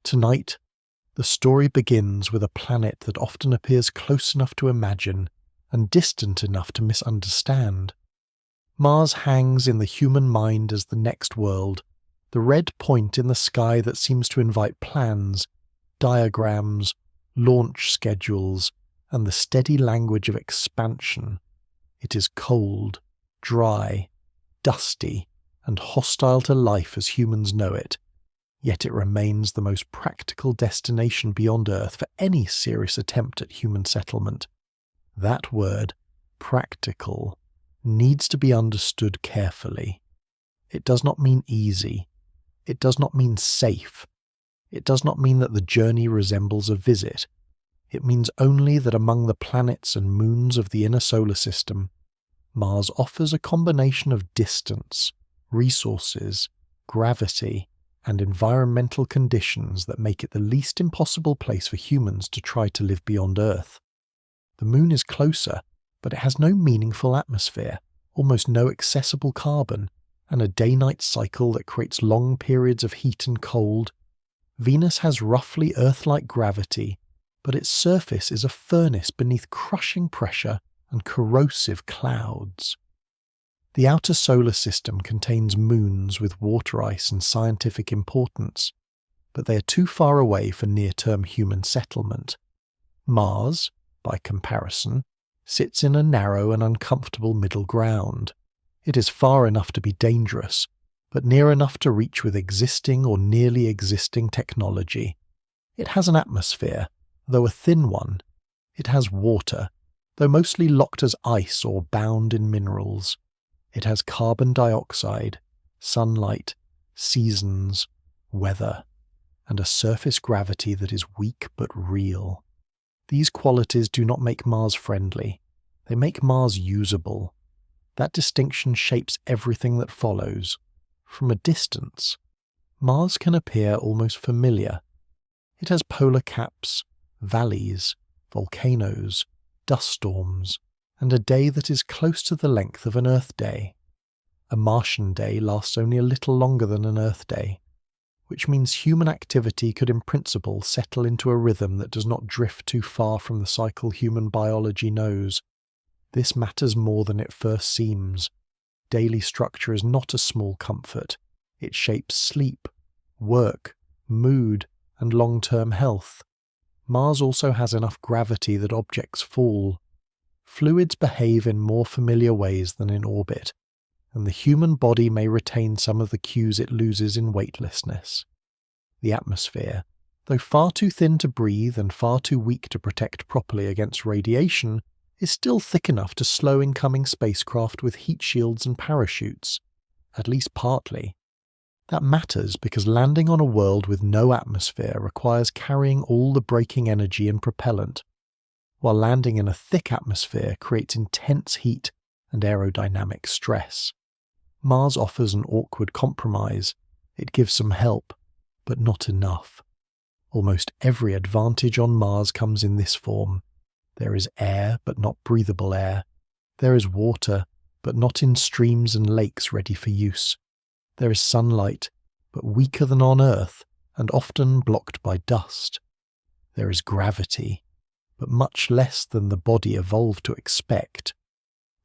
Tonight, the story begins with a planet that often appears close enough to imagine and distant enough to misunderstand. Mars hangs in the human mind as the next world, the red point in the sky that seems to invite plans, diagrams, launch schedules, and the steady language of expansion. It is cold, dry, dusty, and hostile to life as humans know it, yet it remains the most practical destination beyond Earth for any serious attempt at human settlement. That word, practical, needs to be understood carefully. It does not mean easy. It does not mean safe. It does not mean that the journey resembles a visit. It means only that among the planets and moons of the inner solar system, Mars offers a combination of distance, resources, gravity, and environmental conditions that make it the least impossible place for humans to try to live beyond Earth. The Moon is closer, but it has no meaningful atmosphere, almost no accessible carbon, and a day-night cycle that creates long periods of heat and cold. Venus has roughly Earth-like gravity, but its surface is a furnace beneath crushing pressure and corrosive clouds. The outer solar system contains moons with water ice and scientific importance, but they are too far away for near-term human settlement. Mars, by comparison, sits in a narrow and uncomfortable middle ground. It is far enough to be dangerous, but near enough to reach with existing or nearly existing technology. It has an atmosphere, though a thin one. It has water, though mostly locked as ice or bound in minerals. It has carbon dioxide, sunlight, seasons, weather, and a surface gravity that is weak but real. These qualities do not make Mars friendly. They make Mars usable. That distinction shapes everything that follows. From a distance, Mars can appear almost familiar. It has polar caps, valleys, volcanoes, dust storms, and a day that is close to the length of an Earth day. A Martian day lasts only a little longer than an Earth day, which means human activity could in principle settle into a rhythm that does not drift too far from the cycle human biology knows. This matters more than it first seems. Daily structure is not a small comfort. It shapes sleep, work, mood, and long-term health. Mars also has enough gravity that objects fall. Fluids behave in more familiar ways than in orbit, and the human body may retain some of the cues it loses in weightlessness. The atmosphere, though far too thin to breathe and far too weak to protect properly against radiation, is still thick enough to slow incoming spacecraft with heat shields and parachutes, at least partly. That matters because landing on a world with no atmosphere requires carrying all the braking energy and propellant, while landing in a thick atmosphere creates intense heat and aerodynamic stress. Mars offers an awkward compromise. It gives some help, but not enough. Almost every advantage on Mars comes in this form. There is air, but not breathable air. There is water, but not in streams and lakes ready for use. There is sunlight, but weaker than on Earth, and often blocked by dust. There is gravity, but much less than the body evolved to expect.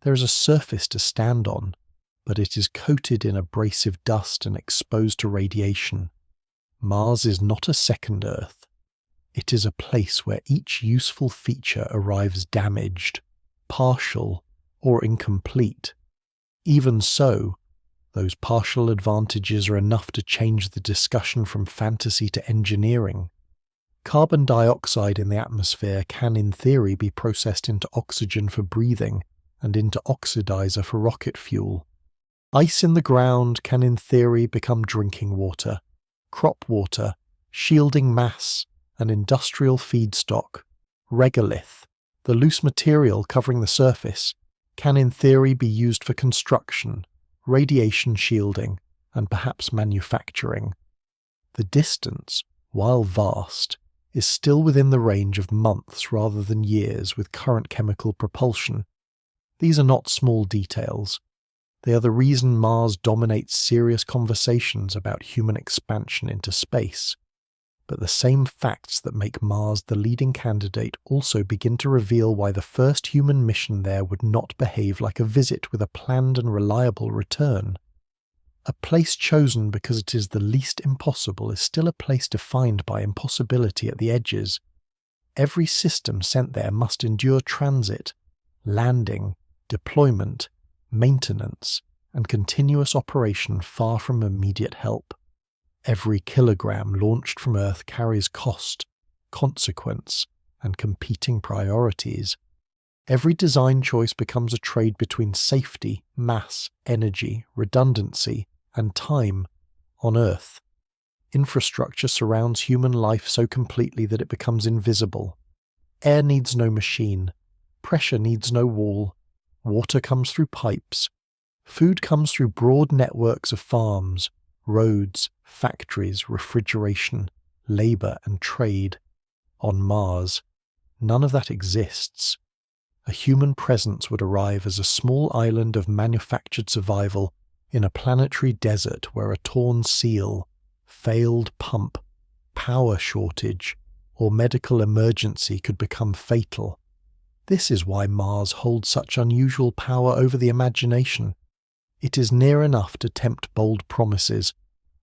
There is a surface to stand on, but it is coated in abrasive dust and exposed to radiation. Mars is not a second Earth. It is a place where each useful feature arrives damaged, partial, or incomplete. Even so, those partial advantages are enough to change the discussion from fantasy to engineering. Carbon dioxide in the atmosphere can in theory be processed into oxygen for breathing and into oxidizer for rocket fuel. Ice in the ground can in theory become drinking water, crop water, shielding mass, and industrial feedstock. Regolith, the loose material covering the surface, can in theory be used for construction, radiation shielding, and perhaps manufacturing. The distance, while vast, is still within the range of months rather than years with current chemical propulsion. These are not small details. They are the reason Mars dominates serious conversations about human expansion into space. But the same facts that make Mars the leading candidate also begin to reveal why the first human mission there would not behave like a visit with a planned and reliable return. A place chosen because it is the least impossible is still a place defined by impossibility at the edges. Every system sent there must endure transit, landing, deployment, maintenance, and continuous operation far from immediate help. Every kilogram launched from Earth carries cost, consequence, and competing priorities. Every design choice becomes a trade between safety, mass, energy, redundancy, and time on Earth. Infrastructure surrounds human life so completely that it becomes invisible. Air needs no machine. Pressure needs no wall. Water comes through pipes. Food comes through broad networks of farms, roads, factories, refrigeration, labour and trade. On Mars, none of that exists. A human presence would arrive as a small island of manufactured survival in a planetary desert where a torn seal, failed pump, power shortage, or medical emergency could become fatal. This is why Mars holds such unusual power over the imagination. It is near enough to tempt bold promises,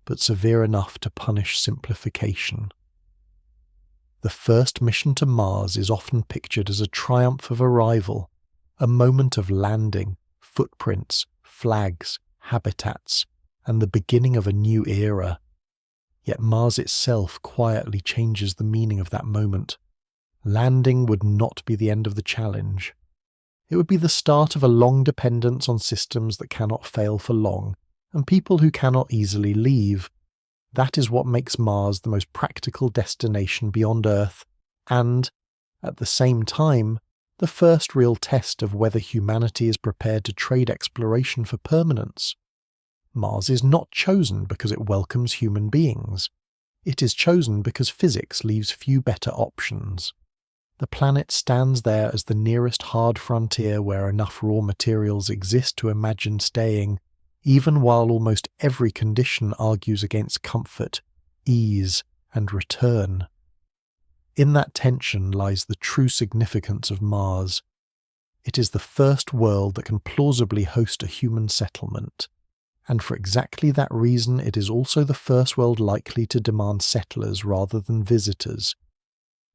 but severe enough to punish simplification. The first mission to Mars is often pictured as a triumph of arrival, a moment of landing, footprints, flags, habitats, and the beginning of a new era. Yet Mars itself quietly changes the meaning of that moment. Landing would not be the end of the challenge. It would be the start of a long dependence on systems that cannot fail for long, and people who cannot easily leave. That is what makes Mars the most practical destination beyond Earth, and, at the same time, the first real test of whether humanity is prepared to trade exploration for permanence. Mars is not chosen because it welcomes human beings. It is chosen because physics leaves few better options. The planet stands there as the nearest hard frontier where enough raw materials exist to imagine staying, even while almost every condition argues against comfort, ease, and return. In that tension lies the true significance of Mars. It is the first world that can plausibly host a human settlement, and for exactly that reason it is also the first world likely to demand settlers rather than visitors.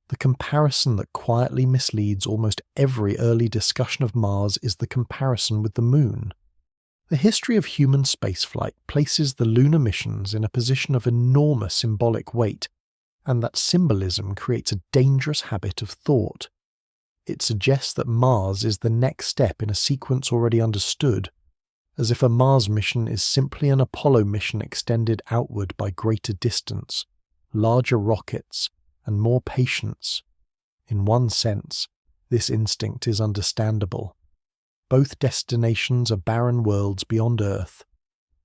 The comparison that quietly misleads almost every early discussion of Mars is the comparison with the Moon. The history of human spaceflight places the lunar missions in a position of enormous symbolic weight, and that symbolism creates a dangerous habit of thought. It suggests that Mars is the next step in a sequence already understood, as if a Mars mission is simply an Apollo mission extended outward by greater distance, larger rockets, and more patience. In one sense, this instinct is understandable. Both destinations are barren worlds beyond Earth.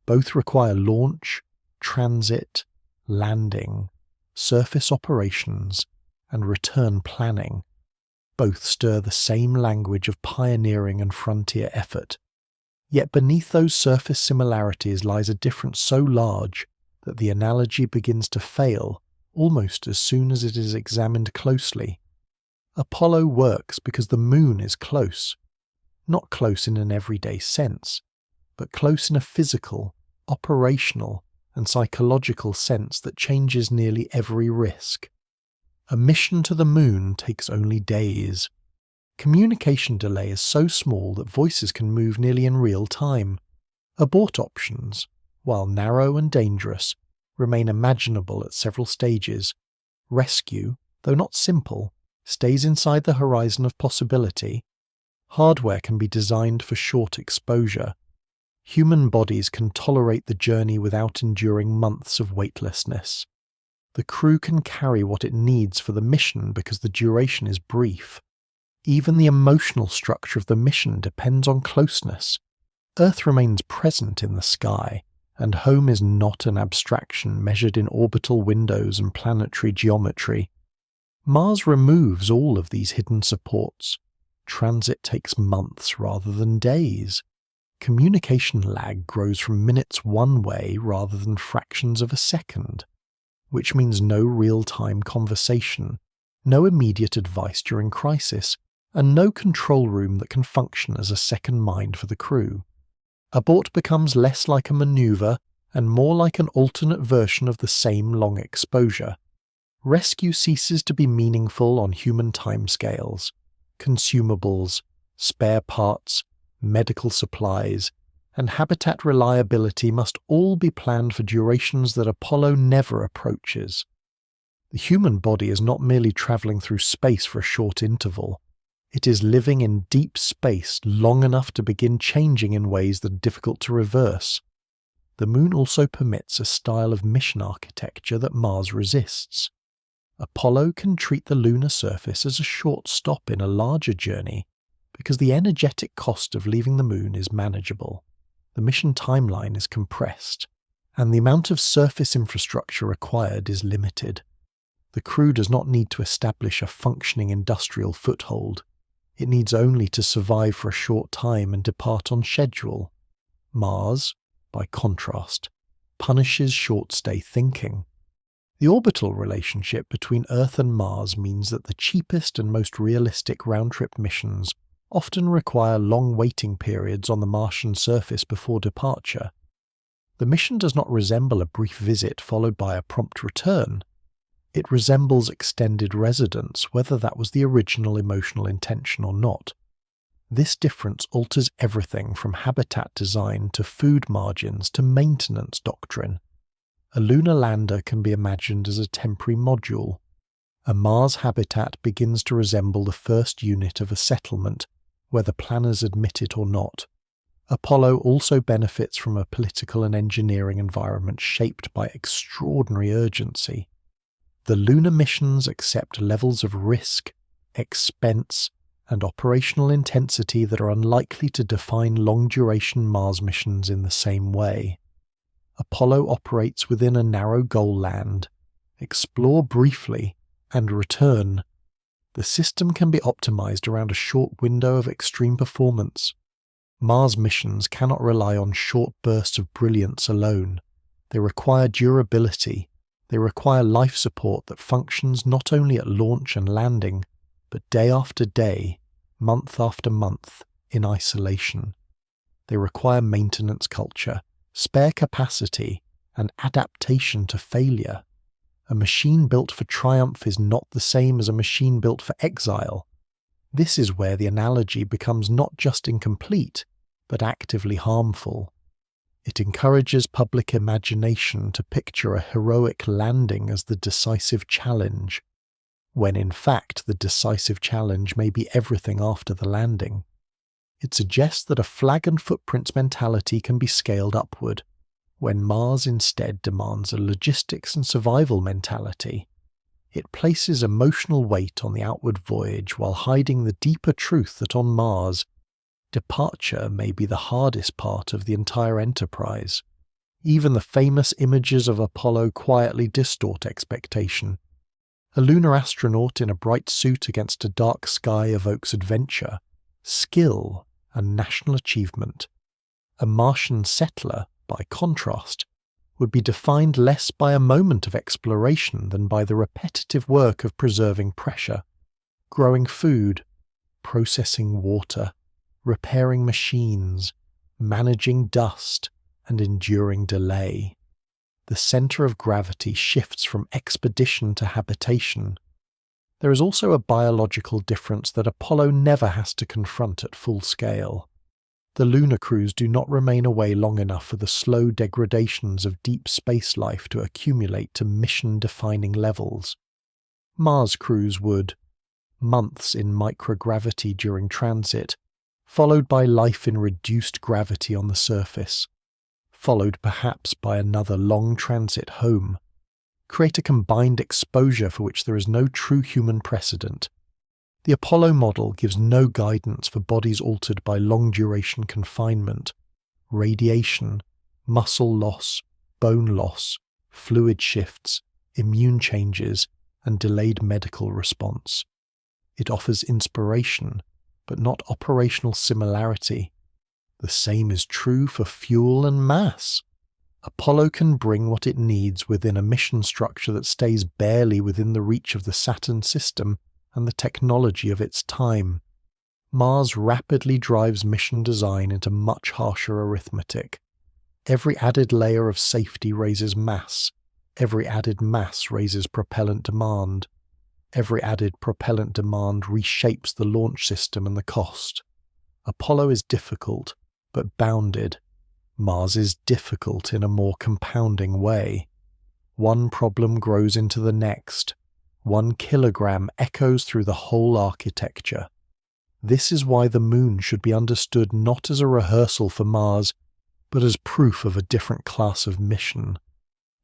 Both require launch, transit, landing, surface operations, and return planning. Both stir the same language of pioneering and frontier effort. Yet beneath those surface similarities lies a difference so large that the analogy begins to fail almost as soon as it is examined closely. Apollo works because the Moon is close. Not close in an everyday sense, but close in a physical, operational, and psychological sense that changes nearly every risk. A mission to the Moon takes only days. Communication delay is so small that voices can move nearly in real time. Abort options, while narrow and dangerous, remain imaginable at several stages. Rescue, though not simple, stays inside the horizon of possibility. Hardware can be designed for short exposure. Human bodies can tolerate the journey without enduring months of weightlessness. The crew can carry what it needs for the mission because the duration is brief. Even the emotional structure of the mission depends on closeness. Earth remains present in the sky, and home is not an abstraction measured in orbital windows and planetary geometry. Mars removes all of these hidden supports. Transit takes months rather than days. Communication lag grows from minutes one way rather than fractions of a second. which means no real-time conversation, no immediate advice during crisis, and no control room that can function as a second mind for the crew. Abort becomes less like a maneuver and more like an alternate version of the same long exposure. Rescue ceases to be meaningful on human timescales. Consumables, spare parts, medical supplies, and habitat reliability must all be planned for durations that Apollo never approaches. The human body is not merely travelling through space for a short interval. It is living in deep space long enough to begin changing in ways that are difficult to reverse. The Moon also permits a style of mission architecture that Mars resists. Apollo can treat the lunar surface as a short stop in a larger journey because the energetic cost of leaving the Moon is manageable. The mission timeline is compressed, and the amount of surface infrastructure required is limited. The crew does not need to establish a functioning industrial foothold. It needs only to survive for a short time and depart on schedule. Mars, by contrast, punishes short-stay thinking. The orbital relationship between Earth and Mars means that the cheapest and most realistic round-trip missions often require long waiting periods on the Martian surface before departure. The mission does not resemble a brief visit followed by a prompt return. It resembles extended residence, whether that was the original emotional intention or not. This difference alters everything from habitat design to food margins to maintenance doctrine. A lunar lander can be imagined as a temporary module. A Mars habitat begins to resemble the first unit of a settlement, whether planners admit it or not. Apollo also benefits from a political and engineering environment shaped by extraordinary urgency. The lunar missions accept levels of risk, expense, and operational intensity that are unlikely to define long-duration Mars missions in the same way. Apollo operates within a narrow goal land, explore briefly, and return. The system can be optimized around a short window of extreme performance. Mars missions cannot rely on short bursts of brilliance alone. They require durability. They require life support that functions not only at launch and landing, but day after day, month after month, in isolation. They require maintenance culture, spare capacity, and adaptation to failure. A machine built for triumph is not the same as a machine built for exile. This is where the analogy becomes not just incomplete, but actively harmful. It encourages public imagination to picture a heroic landing as the decisive challenge, when in fact the decisive challenge may be everything after the landing. It suggests that a flag and footprints mentality can be scaled upward, when Mars instead demands a logistics and survival mentality. It places emotional weight on the outward voyage while hiding the deeper truth that on Mars, departure may be the hardest part of the entire enterprise. Even the famous images of Apollo quietly distort expectation. A lunar astronaut in a bright suit against a dark sky evokes adventure, skill, and national achievement. A Martian settler, by contrast, would be defined less by a moment of exploration than by the repetitive work of preserving pressure, growing food, processing water, repairing machines, managing dust, and enduring delay. The center of gravity shifts from expedition to habitation. There is also a biological difference that Apollo never has to confront at full scale. The lunar crews do not remain away long enough for the slow degradations of deep space life to accumulate to mission-defining levels. Mars crews would. Months in microgravity during transit, followed by life in reduced gravity on the surface, followed perhaps by another long transit home. Create a combined exposure for which there is no true human precedent. The Apollo model gives no guidance for bodies altered by long-duration confinement, radiation, muscle loss, bone loss, fluid shifts, immune changes, and delayed medical response. It offers inspiration, but not operational similarity. The same is true for fuel and mass. Apollo can bring what it needs within a mission structure that stays barely within the reach of the Saturn system and the technology of its time. Mars rapidly drives mission design into much harsher arithmetic. Every added layer of safety raises mass. Every added mass raises propellant demand. Every added propellant demand reshapes the launch system and the cost. Apollo is difficult, but bounded. Mars is difficult in a more compounding way. One problem grows into the next. 1 kilogram echoes through the whole architecture. This is why the Moon should be understood not as a rehearsal for Mars, but as proof of a different class of mission.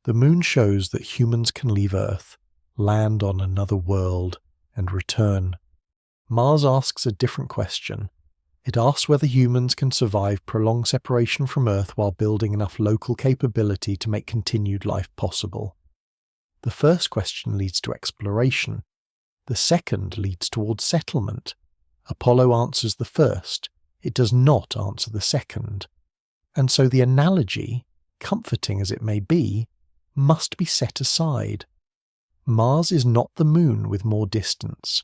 The Moon shows that humans can leave Earth, land on another world, and return. Mars asks a different question. It asks whether humans can survive prolonged separation from Earth while building enough local capability to make continued life possible. The first question leads to exploration. The second leads towards settlement. Apollo answers the first. It does not answer the second. And so the analogy, comforting as it may be, must be set aside. Mars is not the Moon with more distance.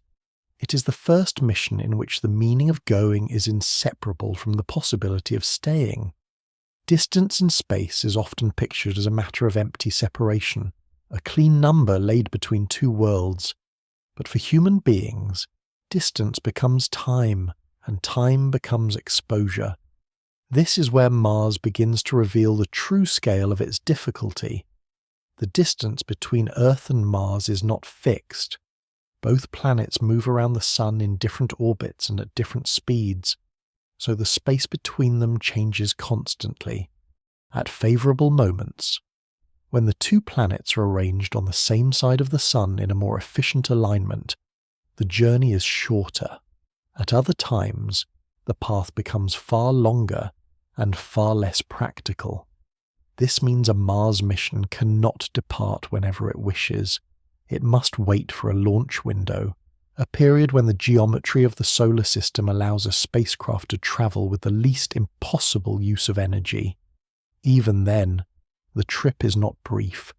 It is the first mission in which the meaning of going is inseparable from the possibility of staying. Distance in space is often pictured as a matter of empty separation, a clean number laid between two worlds. But for human beings, distance becomes time, and time becomes exposure. This is where Mars begins to reveal the true scale of its difficulty. The distance between Earth and Mars is not fixed. Both planets move around the Sun in different orbits and at different speeds, so the space between them changes constantly. At favourable moments, when the two planets are arranged on the same side of the Sun in a more efficient alignment, the journey is shorter. At other times, the path becomes far longer and far less practical. This means a Mars mission cannot depart whenever it wishes. It must wait for a launch window, a period when the geometry of the solar system allows a spacecraft to travel with the least impossible use of energy. Even then, the trip is not brief.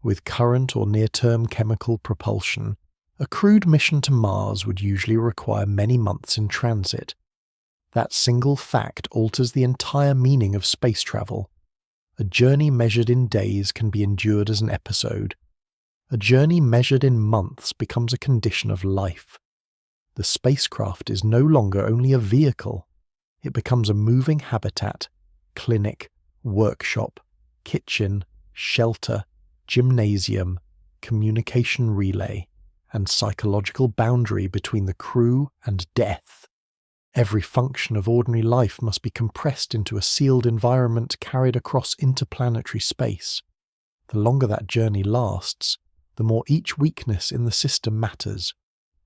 With current or near-term chemical propulsion, a crewed mission to Mars would usually require many months in transit. That single fact alters the entire meaning of space travel. A journey measured in days can be endured as an episode. A journey measured in months becomes a condition of life. The spacecraft is no longer only a vehicle. It becomes a moving habitat, clinic, workshop, kitchen, shelter, gymnasium, communication relay, and psychological boundary between the crew and death. Every function of ordinary life must be compressed into a sealed environment carried across interplanetary space. The longer that journey lasts, the more each weakness in the system matters.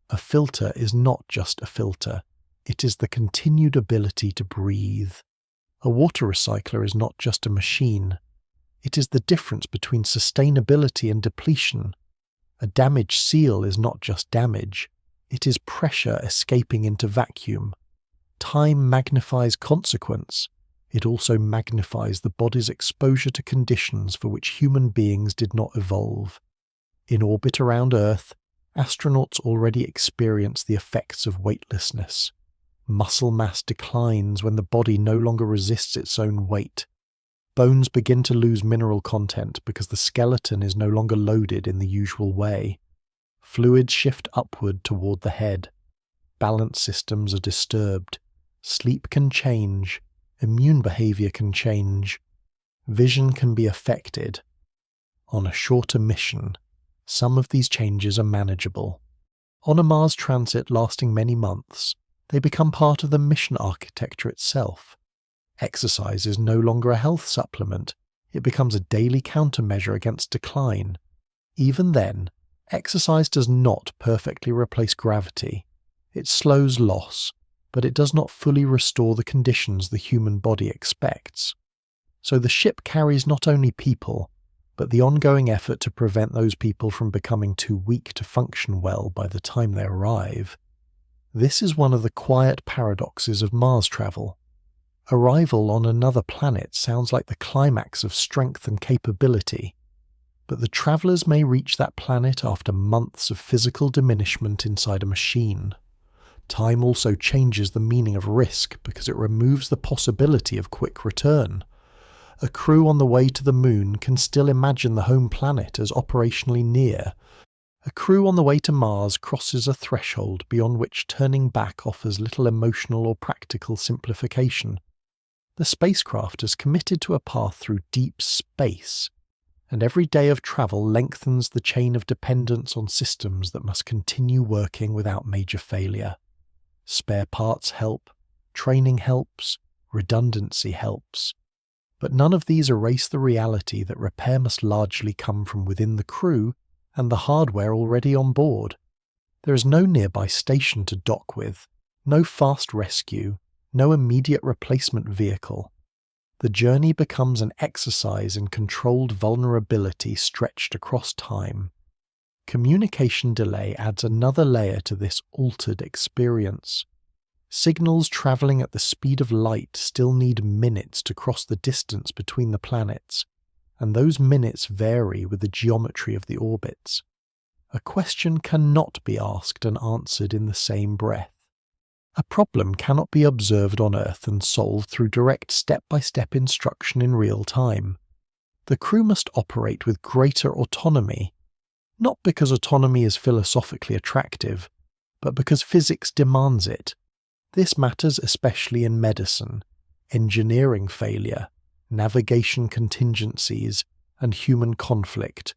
A filter is not just a filter, it is the continued ability to breathe. A water recycler is not just a machine, it is the difference between sustainability and depletion. A damaged seal is not just damage, it is pressure escaping into vacuum. Time magnifies consequence, it also magnifies the body's exposure to conditions for which human beings did not evolve. In orbit around Earth, astronauts already experience the effects of weightlessness. Muscle mass declines when the body no longer resists its own weight. Bones begin to lose mineral content because the skeleton is no longer loaded in the usual way. Fluids shift upward toward the head. Balance systems are disturbed. Sleep can change. Immune behavior can change. Vision can be affected. On a shorter mission, some of these changes are manageable. On a Mars transit lasting many months, they become part of the mission architecture itself. Exercise is no longer a health supplement, it becomes a daily countermeasure against decline. Even then, exercise does not perfectly replace gravity. It slows loss, but it does not fully restore the conditions the human body expects. So the ship carries not only people, but the ongoing effort to prevent those people from becoming too weak to function well by the time they arrive. This is one of the quiet paradoxes of Mars travel. Arrival on another planet sounds like the climax of strength and capability, but the travellers may reach that planet after months of physical diminishment inside a machine. Time also changes the meaning of risk because it removes the possibility of quick return. A crew on the way to the moon can still imagine the home planet as operationally near. A crew on the way to Mars crosses a threshold beyond which turning back offers little emotional or practical simplification. The spacecraft is committed to a path through deep space, and every day of travel lengthens the chain of dependence on systems that must continue working without major failure. Spare parts help, training helps, redundancy helps. But none of these erase the reality that repair must largely come from within the crew and the hardware already on board. There is no nearby station to dock with, no fast rescue, no immediate replacement vehicle. The journey becomes an exercise in controlled vulnerability stretched across time. Communication delay adds another layer to this altered experience. Signals travelling at the speed of light still need minutes to cross the distance between the planets, and those minutes vary with the geometry of the orbits. A question cannot be asked and answered in the same breath. A problem cannot be observed on Earth and solved through direct step-by-step instruction in real time. The crew must operate with greater autonomy, not because autonomy is philosophically attractive, but because physics demands it. This matters especially in medicine, engineering failure, navigation contingencies, and human conflict.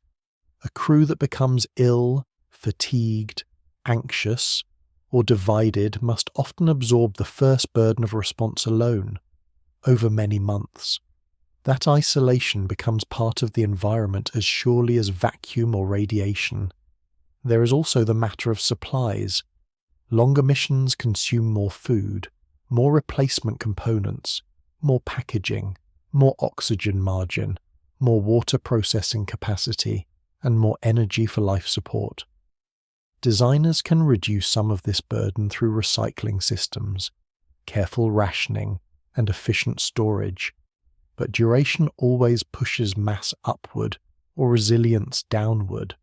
A crew that becomes ill, fatigued, anxious, or divided must often absorb the first burden of response alone, over many months. That isolation becomes part of the environment as surely as vacuum or radiation. There is also the matter of supplies. Longer missions consume more food, more replacement components, more packaging, more oxygen margin, more water processing capacity, and more energy for life support. Designers can reduce some of this burden through recycling systems, careful rationing, and efficient storage, but duration always pushes mass upward or resilience downward.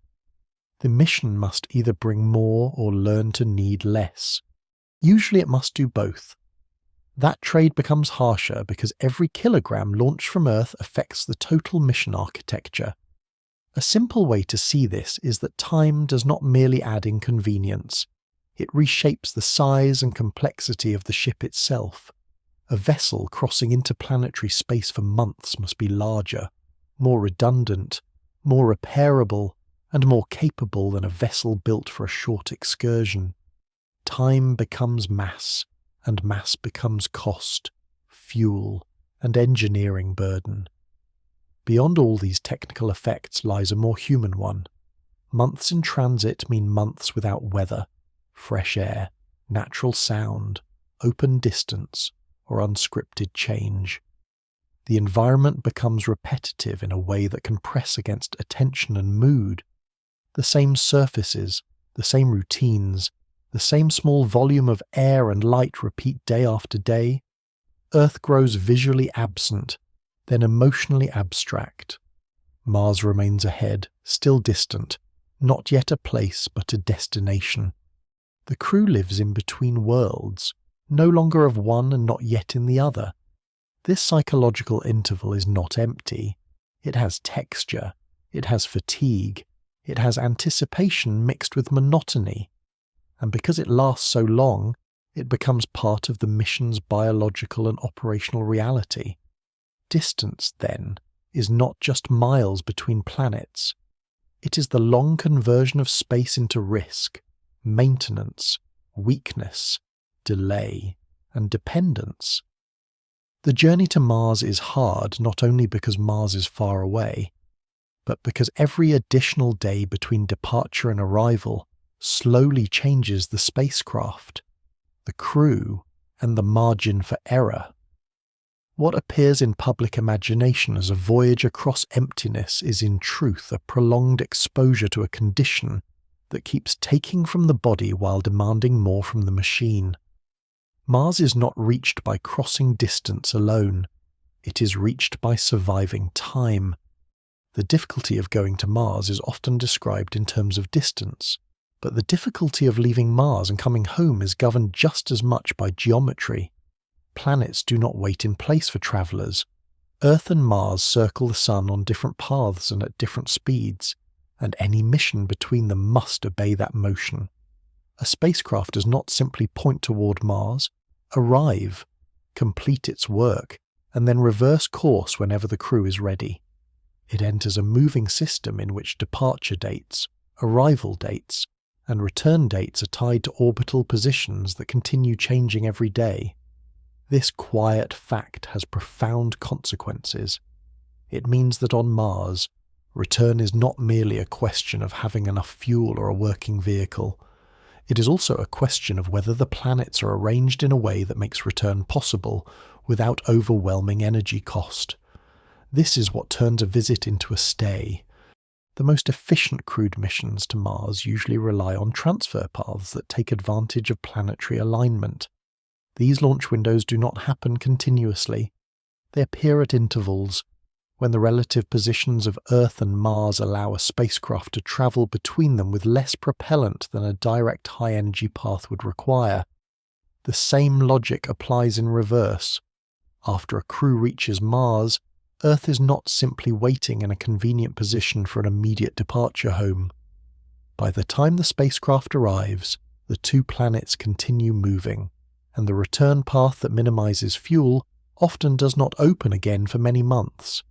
The mission must either bring more or learn to need less. Usually it must do both. That trade becomes harsher because every kilogram launched from Earth affects the total mission architecture. A simple way to see this is that time does not merely add inconvenience. It reshapes the size and complexity of the ship itself. A vessel crossing interplanetary space for months must be larger, more redundant, more repairable, and more capable than a vessel built for a short excursion. Time becomes mass, and mass becomes cost, fuel, and engineering burden. Beyond all these technical effects lies a more human one. Months in transit mean months without weather, fresh air, natural sound, open distance, or unscripted change. The environment becomes repetitive in a way that can press against attention and mood. The same surfaces, the same routines, the same small volume of air and light repeat day after day. Earth grows visually absent, then emotionally abstract. Mars remains ahead, still distant, not yet a place but a destination. The crew lives in between worlds, no longer of one and not yet in the other. This psychological interval is not empty. It has texture, it has fatigue, it has anticipation mixed with monotony. And because it lasts so long, it becomes part of the mission's biological and operational reality. Distance, then, is not just miles between planets. It is the long conversion of space into risk, maintenance, weakness, delay, and dependence. The journey to Mars is hard not only because Mars is far away, but because every additional day between departure and arrival slowly changes the spacecraft, the crew, and the margin for error. What appears in public imagination as a voyage across emptiness is in truth a prolonged exposure to a condition that keeps taking from the body while demanding more from the machine. Mars is not reached by crossing distance alone. It is reached by surviving time. The difficulty of going to Mars is often described in terms of distance, but the difficulty of leaving Mars and coming home is governed just as much by geometry. Planets do not wait in place for travellers. Earth and Mars circle the Sun on different paths and at different speeds, and any mission between them must obey that motion. A spacecraft does not simply point toward Mars, arrive, complete its work, and then reverse course whenever the crew is ready. It enters a moving system in which departure dates, arrival dates, and return dates are tied to orbital positions that continue changing every day. This quiet fact has profound consequences. It means that on Mars, return is not merely a question of having enough fuel or a working vehicle. It is also a question of whether the planets are arranged in a way that makes return possible without overwhelming energy cost. This is what turns a visit into a stay. The most efficient crewed missions to Mars usually rely on transfer paths that take advantage of planetary alignment. These launch windows do not happen continuously. They appear at intervals, when the relative positions of Earth and Mars allow a spacecraft to travel between them with less propellant than a direct high-energy path would require. The same logic applies in reverse. After a crew reaches Mars, Earth is not simply waiting in a convenient position for an immediate departure home. By the time the spacecraft arrives, the two planets continue moving, and the return path that minimizes fuel often does not open again for many months.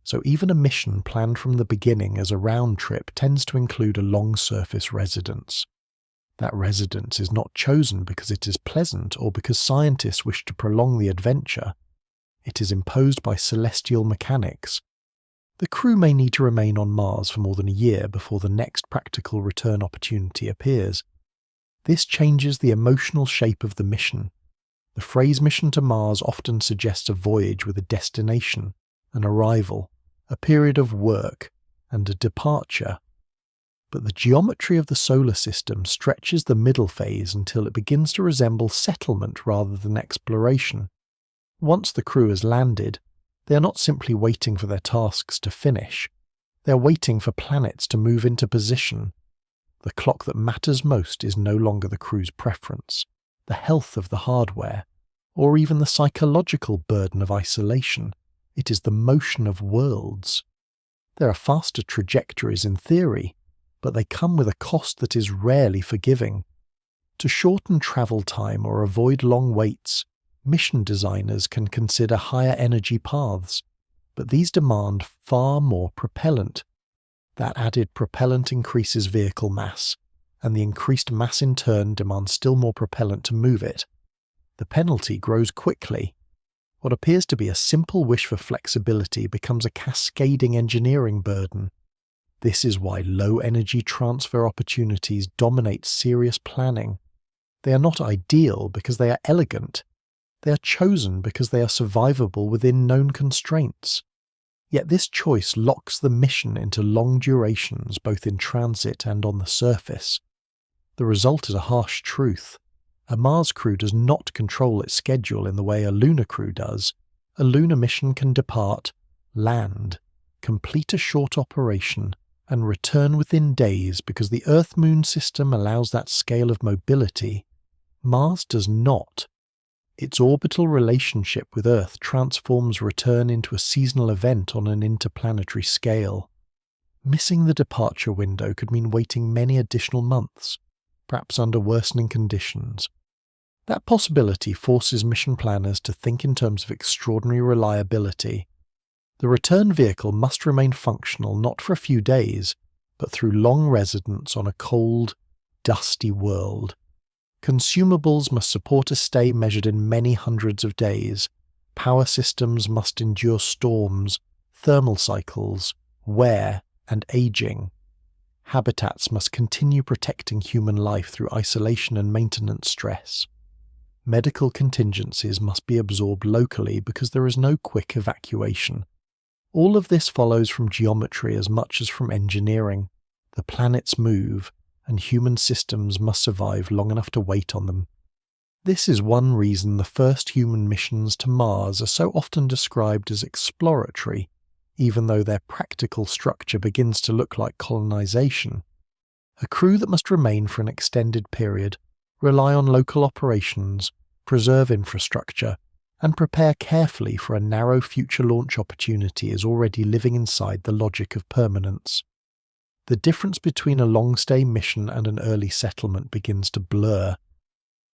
So even a mission planned from the beginning as a round trip tends to include a long surface residence. That residence is not chosen because it is pleasant or because scientists wish to prolong the adventure. It is imposed by celestial mechanics. The crew may need to remain on Mars for more than a year before the next practical return opportunity appears. This changes the emotional shape of the mission. The phrase mission to Mars often suggests a voyage with a destination, an arrival, a period of work, and a departure. But the geometry of the solar system stretches the middle phase until it begins to resemble settlement rather than exploration. Once the crew has landed, they are not simply waiting for their tasks to finish. They are waiting for planets to move into position. The clock that matters most is no longer the crew's preference, the health of the hardware, or even the psychological burden of isolation. It is the motion of worlds. There are faster trajectories in theory, but they come with a cost that is rarely forgiving. To shorten travel time or avoid long waits, mission designers can consider higher energy paths, but these demand far more propellant. That added propellant increases vehicle mass, and the increased mass in turn demands still more propellant to move it. The penalty grows quickly. What appears to be a simple wish for flexibility becomes a cascading engineering burden. This is why low-energy transfer opportunities dominate serious planning. They are not ideal because they are elegant. They are chosen because they are survivable within known constraints. Yet this choice locks the mission into long durations both in transit and on the surface. The result is a harsh truth. A Mars crew does not control its schedule in the way a lunar crew does. A lunar mission can depart, land, complete a short operation, and return within days because the Earth-Moon system allows that scale of mobility. Mars does not. Its orbital relationship with Earth transforms return into a seasonal event on an interplanetary scale. Missing the departure window could mean waiting many additional months, perhaps under worsening conditions. That possibility forces mission planners to think in terms of extraordinary reliability. The return vehicle must remain functional not for a few days, but through long residence on a cold, dusty world. Consumables must support a stay measured in many hundreds of days. Power systems must endure storms, thermal cycles, wear, and aging. Habitats must continue protecting human life through isolation and maintenance stress. Medical contingencies must be absorbed locally because there is no quick evacuation. All of this follows from geometry as much as from engineering. The planets move, and human systems must survive long enough to wait on them. This is one reason the first human missions to Mars are so often described as exploratory, even though their practical structure begins to look like colonization. A crew that must remain for an extended period, rely on local operations, preserve infrastructure, and prepare carefully for a narrow future launch opportunity is already living inside the logic of permanence. The difference between a long-stay mission and an early settlement begins to blur.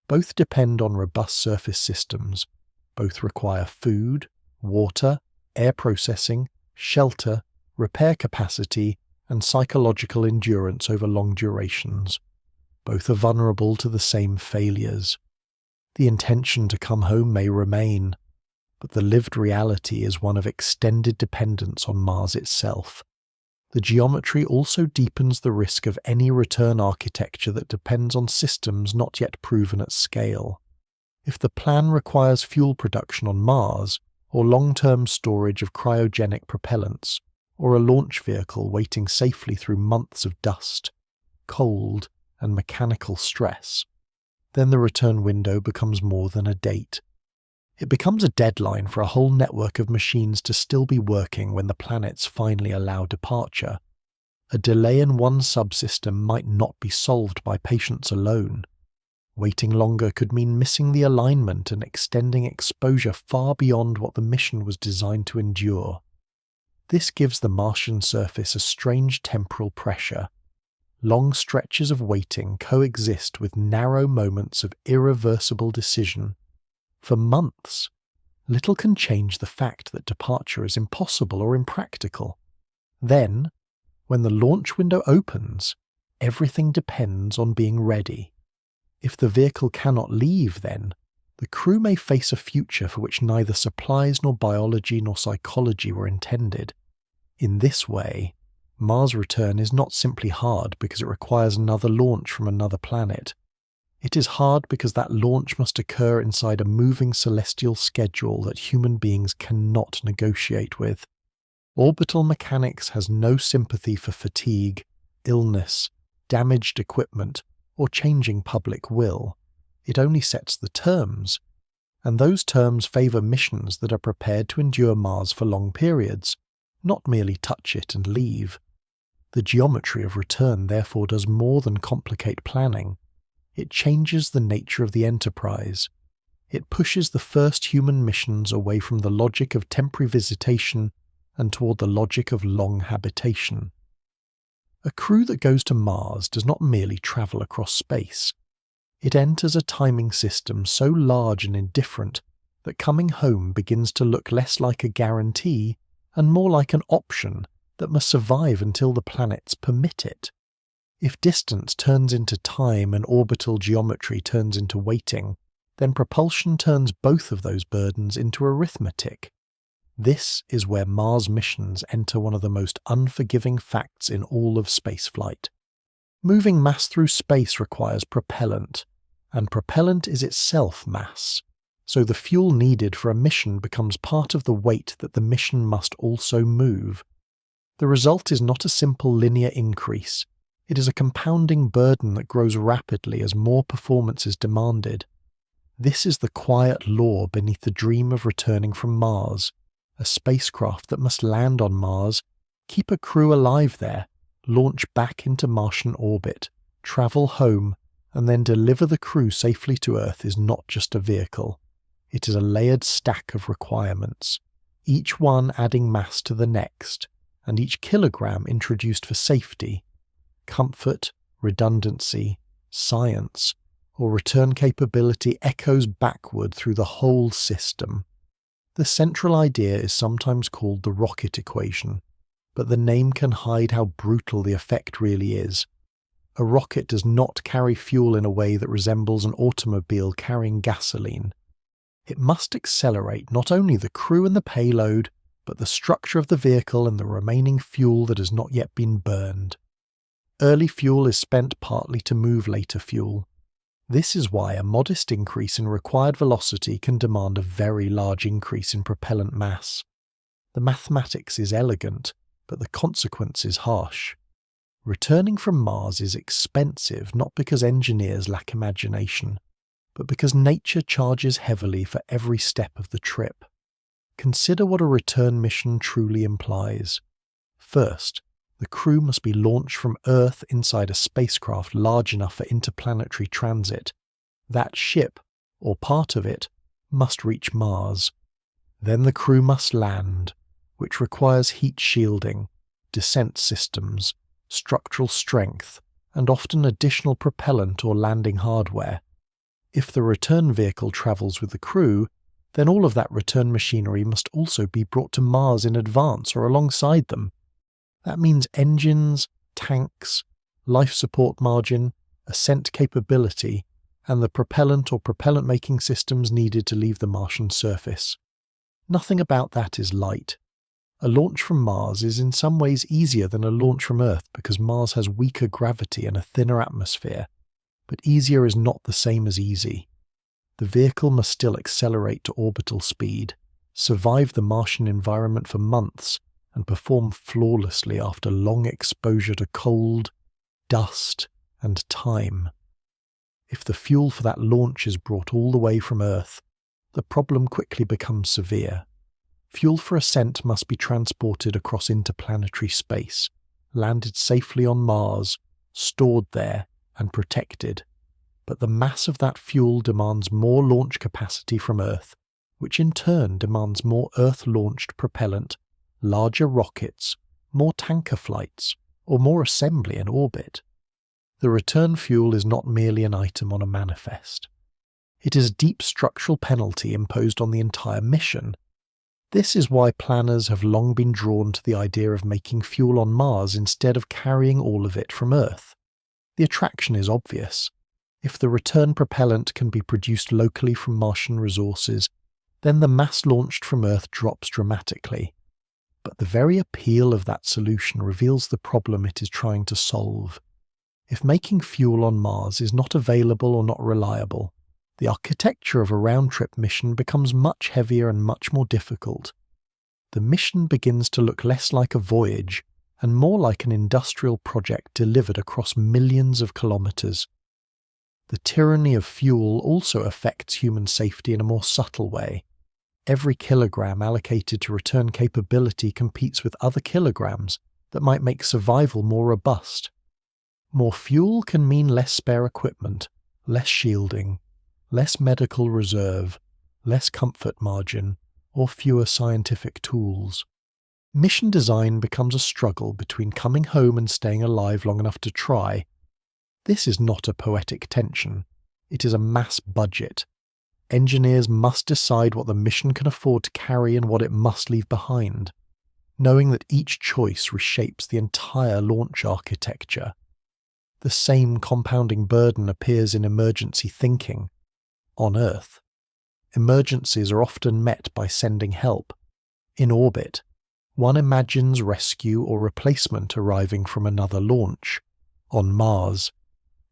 Both depend on robust surface systems. Both require food, water, air processing, shelter, repair capacity, and psychological endurance over long durations. Both are vulnerable to the same failures. The intention to come home may remain, but the lived reality is one of extended dependence on Mars itself. The geometry also deepens the risk of any return architecture that depends on systems not yet proven at scale. If the plan requires fuel production on Mars, or long-term storage of cryogenic propellants, or a launch vehicle waiting safely through months of dust, cold, and mechanical stress, then the return window becomes more than a date. It becomes a deadline for a whole network of machines to still be working when the planets finally allow departure. A delay in one subsystem might not be solved by patience alone. Waiting longer could mean missing the alignment and extending exposure far beyond what the mission was designed to endure. This gives the Martian surface a strange temporal pressure. Long stretches of waiting coexist with narrow moments of irreversible decision. For months, little can change the fact that departure is impossible or impractical. Then, when the launch window opens, everything depends on being ready. If the vehicle cannot leave, then, the crew may face a future for which neither supplies nor biology nor psychology were intended. In this way, Mars return is not simply hard because it requires another launch from another planet. It is hard because that launch must occur inside a moving celestial schedule that human beings cannot negotiate with. Orbital mechanics has no sympathy for fatigue, illness, damaged equipment, or changing public will. It only sets the terms, and those terms favour missions that are prepared to endure Mars for long periods, not merely touch it and leave. The geometry of return therefore does more than complicate planning. It changes the nature of the enterprise. It pushes the first human missions away from the logic of temporary visitation and toward the logic of long habitation. A crew that goes to Mars does not merely travel across space. It enters a timing system so large and indifferent that coming home begins to look less like a guarantee and more like an option that must survive until the planets permit it. If distance turns into time and orbital geometry turns into waiting, then propulsion turns both of those burdens into arithmetic. This is where Mars missions enter one of the most unforgiving facts in all of spaceflight. Moving mass through space requires propellant, and propellant is itself mass, so the fuel needed for a mission becomes part of the weight that the mission must also move. The result is not a simple linear increase. It is a compounding burden that grows rapidly as more performance is demanded. This is the quiet law beneath the dream of returning from Mars, a spacecraft that must land on Mars, keep a crew alive there, launch back into Martian orbit, travel home, and then deliver the crew safely to Earth is not just a vehicle. It is a layered stack of requirements, each one adding mass to the next, and each kilogram introduced for safety, comfort, redundancy, science, or return capability echoes backward through the whole system. The central idea is sometimes called the rocket equation, but the name can hide how brutal the effect really is. A rocket does not carry fuel in a way that resembles an automobile carrying gasoline. It must accelerate not only the crew and the payload, but the structure of the vehicle and the remaining fuel that has not yet been burned. Early fuel is spent partly to move later fuel. This is why a modest increase in required velocity can demand a very large increase in propellant mass. The mathematics is elegant, but the consequence is harsh. Returning from Mars is expensive not because engineers lack imagination, but because nature charges heavily for every step of the trip. Consider what a return mission truly implies. First, the crew must be launched from Earth inside a spacecraft large enough for interplanetary transit. That ship, or part of it, must reach Mars. Then the crew must land, which requires heat shielding, descent systems, structural strength, and often additional propellant or landing hardware. If the return vehicle travels with the crew, then all of that return machinery must also be brought to Mars in advance or alongside them. That means engines, tanks, life support margin, ascent capability, and the propellant or propellant-making systems needed to leave the Martian surface. Nothing about that is light. A launch from Mars is in some ways easier than a launch from Earth because Mars has weaker gravity and a thinner atmosphere, but easier is not the same as easy. The vehicle must still accelerate to orbital speed, survive the Martian environment for months, and perform flawlessly after long exposure to cold, dust, and time. If the fuel for that launch is brought all the way from Earth, the problem quickly becomes severe. Fuel for ascent must be transported across interplanetary space, landed safely on Mars, stored there, and protected. But the mass of that fuel demands more launch capacity from Earth, which in turn demands more Earth-launched propellant, larger rockets, more tanker flights, or more assembly in orbit. The return fuel is not merely an item on a manifest. It is a deep structural penalty imposed on the entire mission. This is why planners have long been drawn to the idea of making fuel on Mars instead of carrying all of it from Earth. The attraction is obvious. If the return propellant can be produced locally from Martian resources, then the mass launched from Earth drops dramatically. But the very appeal of that solution reveals the problem it is trying to solve. If making fuel on Mars is not available or not reliable, the architecture of a round-trip mission becomes much heavier and much more difficult. The mission begins to look less like a voyage and more like an industrial project delivered across millions of kilometers. The tyranny of fuel also affects human safety in a more subtle way. Every kilogram allocated to return capability competes with other kilograms that might make survival more robust. More fuel can mean less spare equipment, less shielding, less medical reserve, less comfort margin, or fewer scientific tools. Mission design becomes a struggle between coming home and staying alive long enough to try. This is not a poetic tension. It is a mass budget. Engineers must decide what the mission can afford to carry and what it must leave behind, knowing that each choice reshapes the entire launch architecture. The same compounding burden appears in emergency thinking. On Earth, emergencies are often met by sending help. In orbit, one imagines rescue or replacement arriving from another launch. On Mars,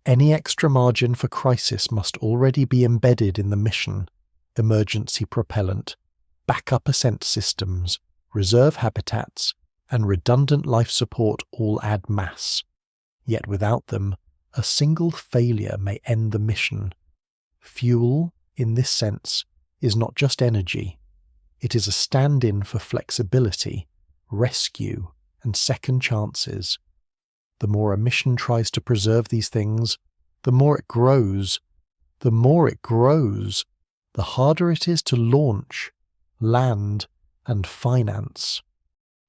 any extra margin for crisis must already be embedded in the mission: emergency propellant, backup ascent systems, reserve habitats, and redundant life support all add mass. Yet without them, a single failure may end the mission. Fuel, in this sense, is not just energy. It is a stand-in for flexibility, rescue, and second chances. The more a mission tries to preserve these things, the more it grows. The more it grows, the harder it is to launch, land, and finance.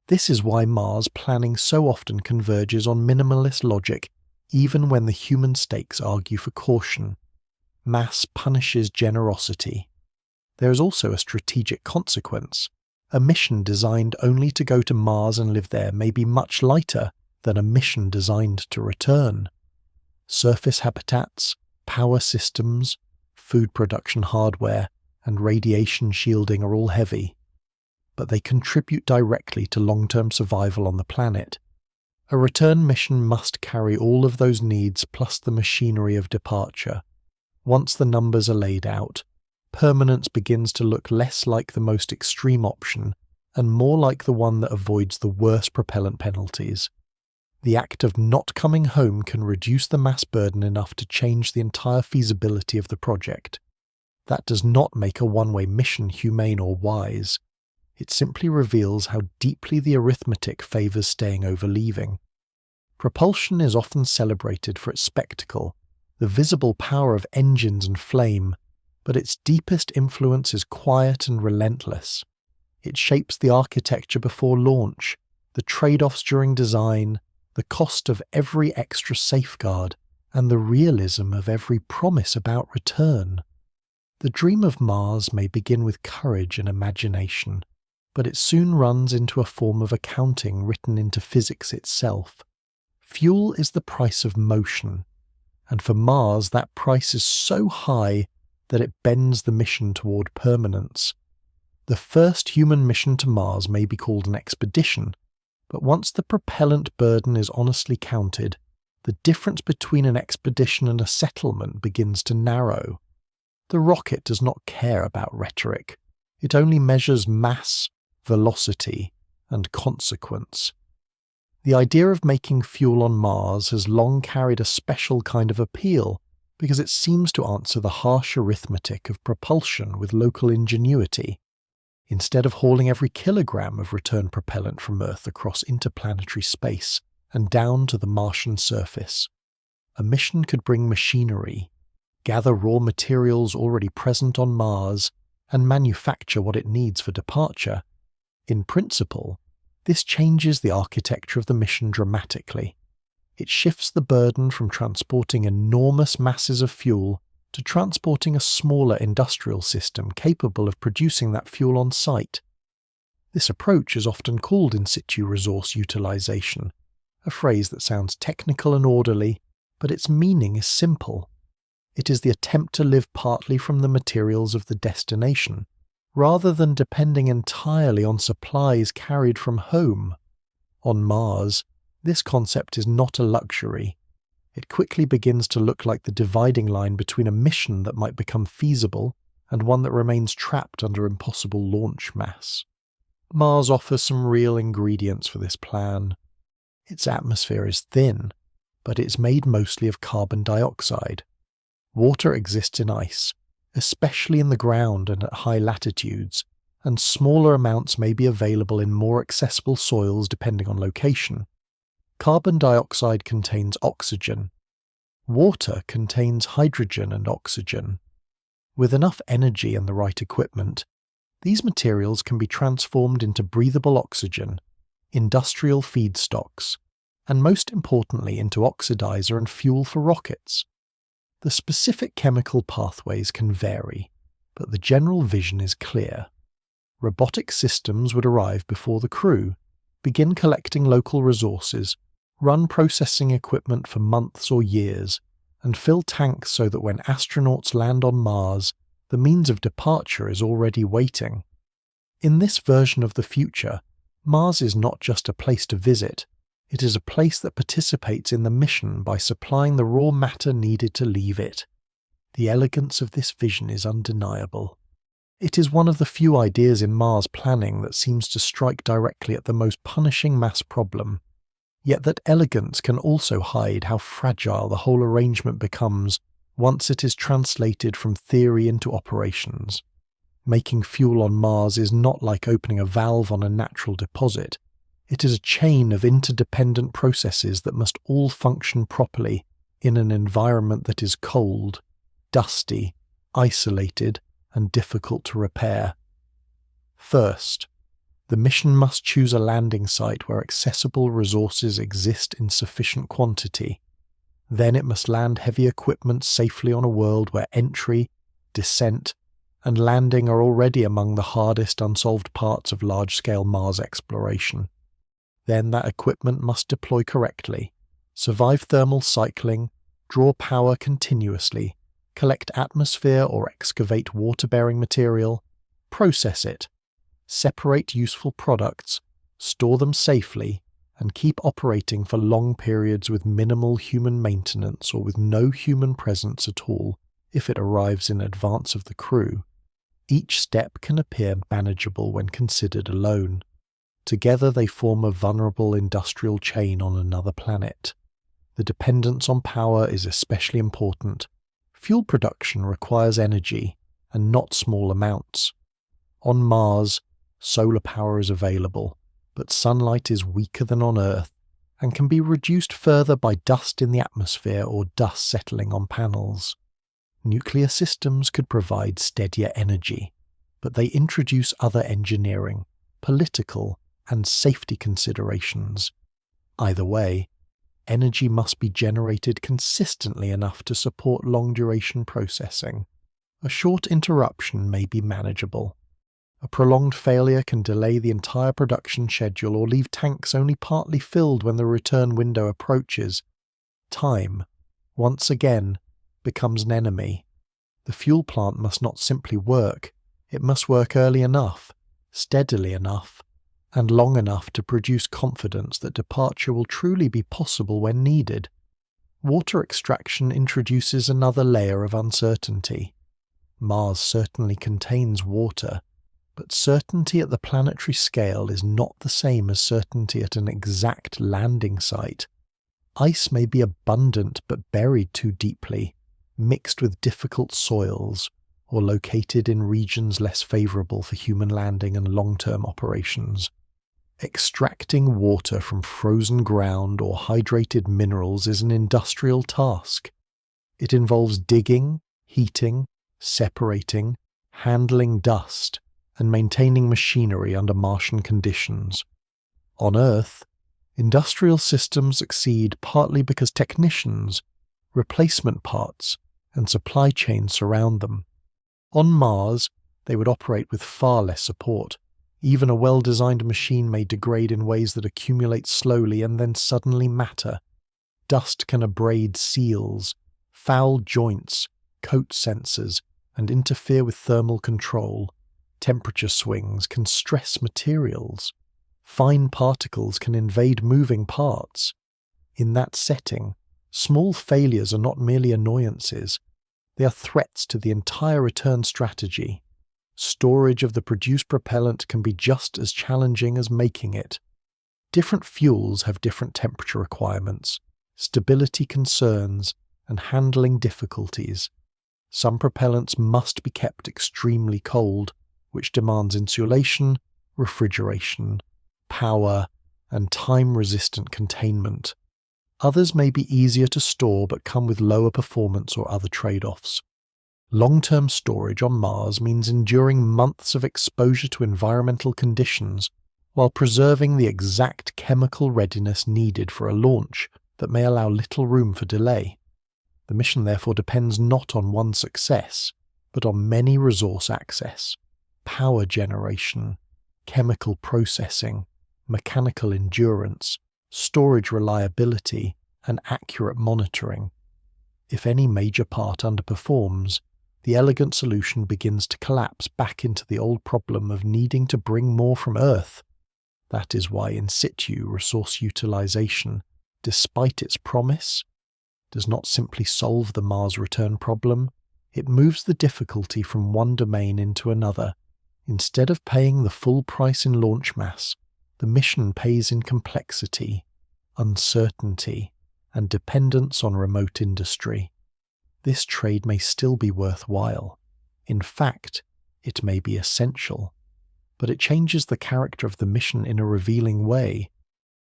This is why Mars planning so often converges on minimalist logic, even when the human stakes argue for caution. Mass punishes generosity. There is also a strategic consequence. A mission designed only to go to Mars and live there may be much lighter than a mission designed to return. Surface habitats, power systems, food production hardware, and radiation shielding are all heavy, but they contribute directly to long-term survival on the planet. A return mission must carry all of those needs plus the machinery of departure. Once the numbers are laid out, permanence begins to look less like the most extreme option and more like the one that avoids the worst propellant penalties. The act of not coming home can reduce the mass burden enough to change the entire feasibility of the project. That does not make a one-way mission humane or wise. It simply reveals how deeply the arithmetic favours staying over leaving. Propulsion is often celebrated for its spectacle, the visible power of engines and flame, but its deepest influence is quiet and relentless. It shapes the architecture before launch, the trade-offs during design, the cost of every extra safeguard, and the realism of every promise about return. The dream of Mars may begin with courage and imagination, but it soon runs into a form of accounting written into physics itself. Fuel is the price of motion, and for Mars that price is so high that it bends the mission toward permanence. The first human mission to Mars may be called an expedition, but once the propellant burden is honestly counted, the difference between an expedition and a settlement begins to narrow. The rocket does not care about rhetoric. It only measures mass, velocity, and consequence. The idea of making fuel on Mars has long carried a special kind of appeal because it seems to answer the harsh arithmetic of propulsion with local ingenuity. Instead of hauling every kilogram of return propellant from Earth across interplanetary space and down to the Martian surface, a mission could bring machinery, gather raw materials already present on Mars, and manufacture what it needs for departure. In principle, this changes the architecture of the mission dramatically. It shifts the burden from transporting enormous masses of fuel to transporting a smaller industrial system capable of producing that fuel on site. This approach is often called in situ resource utilization, a phrase that sounds technical and orderly, but its meaning is simple. It is the attempt to live partly from the materials of the destination, rather than depending entirely on supplies carried from home. On Mars, this concept is not a luxury. It quickly begins to look like the dividing line between a mission that might become feasible and one that remains trapped under impossible launch mass. Mars offers some real ingredients for this plan. Its atmosphere is thin, but it's made mostly of carbon dioxide. Water exists in ice, especially in the ground and at high latitudes, and smaller amounts may be available in more accessible soils depending on location. Carbon dioxide contains oxygen. Water contains hydrogen and oxygen. With enough energy and the right equipment, these materials can be transformed into breathable oxygen, industrial feedstocks, and most importantly into oxidizer and fuel for rockets. The specific chemical pathways can vary, but the general vision is clear. Robotic systems would arrive before the crew, begin collecting local resources, run processing equipment for months or years, and fill tanks so that when astronauts land on Mars, the means of departure is already waiting. In this version of the future, Mars is not just a place to visit, it is a place that participates in the mission by supplying the raw matter needed to leave it. The elegance of this vision is undeniable. It is one of the few ideas in Mars planning that seems to strike directly at the most punishing mass problem. Yet that elegance can also hide how fragile the whole arrangement becomes once it is translated from theory into operations. Making fuel on Mars is not like opening a valve on a natural deposit. It is a chain of interdependent processes that must all function properly in an environment that is cold, dusty, isolated, and difficult to repair. First, the mission must choose a landing site where accessible resources exist in sufficient quantity. Then it must land heavy equipment safely on a world where entry, descent, and landing are already among the hardest unsolved parts of large-scale Mars exploration. Then that equipment must deploy correctly, survive thermal cycling, draw power continuously, collect atmosphere or excavate water-bearing material, process it, separate useful products, store them safely, and keep operating for long periods with minimal human maintenance or with no human presence at all if it arrives in advance of the crew. Each step can appear manageable when considered alone. Together they form a vulnerable industrial chain on another planet. The dependence on power is especially important. Fuel production requires energy, and not small amounts. On Mars, solar power is available, but sunlight is weaker than on Earth and can be reduced further by dust in the atmosphere or dust settling on panels. Nuclear systems could provide steadier energy, but they introduce other engineering, political, and safety considerations. Either way, energy must be generated consistently enough to support long-duration processing. A short interruption may be manageable. A prolonged failure can delay the entire production schedule or leave tanks only partly filled when the return window approaches. Time, once again, becomes an enemy. The fuel plant must not simply work, it must work early enough, steadily enough, and long enough to produce confidence that departure will truly be possible when needed. Water extraction introduces another layer of uncertainty. Mars certainly contains water, but certainty at the planetary scale is not the same as certainty at an exact landing site. Ice may be abundant but buried too deeply, mixed with difficult soils, or located in regions less favourable for human landing and long-term operations. Extracting water from frozen ground or hydrated minerals is an industrial task. It involves digging, heating, separating, handling dust, and maintaining machinery under Martian conditions. On Earth, industrial systems succeed partly because technicians, replacement parts, and supply chains surround them. On Mars, they would operate with far less support. Even a well-designed machine may degrade in ways that accumulate slowly and then suddenly matter. Dust can abrade seals, foul joints, coat sensors, and interfere with thermal control. Temperature swings can stress materials. Fine particles can invade moving parts. In that setting, small failures are not merely annoyances, they are threats to the entire return strategy. Storage of the produced propellant can be just as challenging as making it. Different fuels have different temperature requirements, stability concerns, and handling difficulties. Some propellants must be kept extremely cold, which demands insulation, refrigeration, power, and time-resistant containment. Others may be easier to store but come with lower performance or other trade-offs. Long-term storage on Mars means enduring months of exposure to environmental conditions while preserving the exact chemical readiness needed for a launch that may allow little room for delay. The mission therefore depends not on one success, but on many resource access, power generation, chemical processing, mechanical endurance, storage reliability, and accurate monitoring. If any major part underperforms, the elegant solution begins to collapse back into the old problem of needing to bring more from Earth. That is why in situ resource utilization, despite its promise, does not simply solve the Mars return problem, it moves the difficulty from one domain into another. Instead of paying the full price in launch mass, the mission pays in complexity, uncertainty, and dependence on remote industry. This trade may still be worthwhile. In fact, it may be essential. But it changes the character of the mission in a revealing way.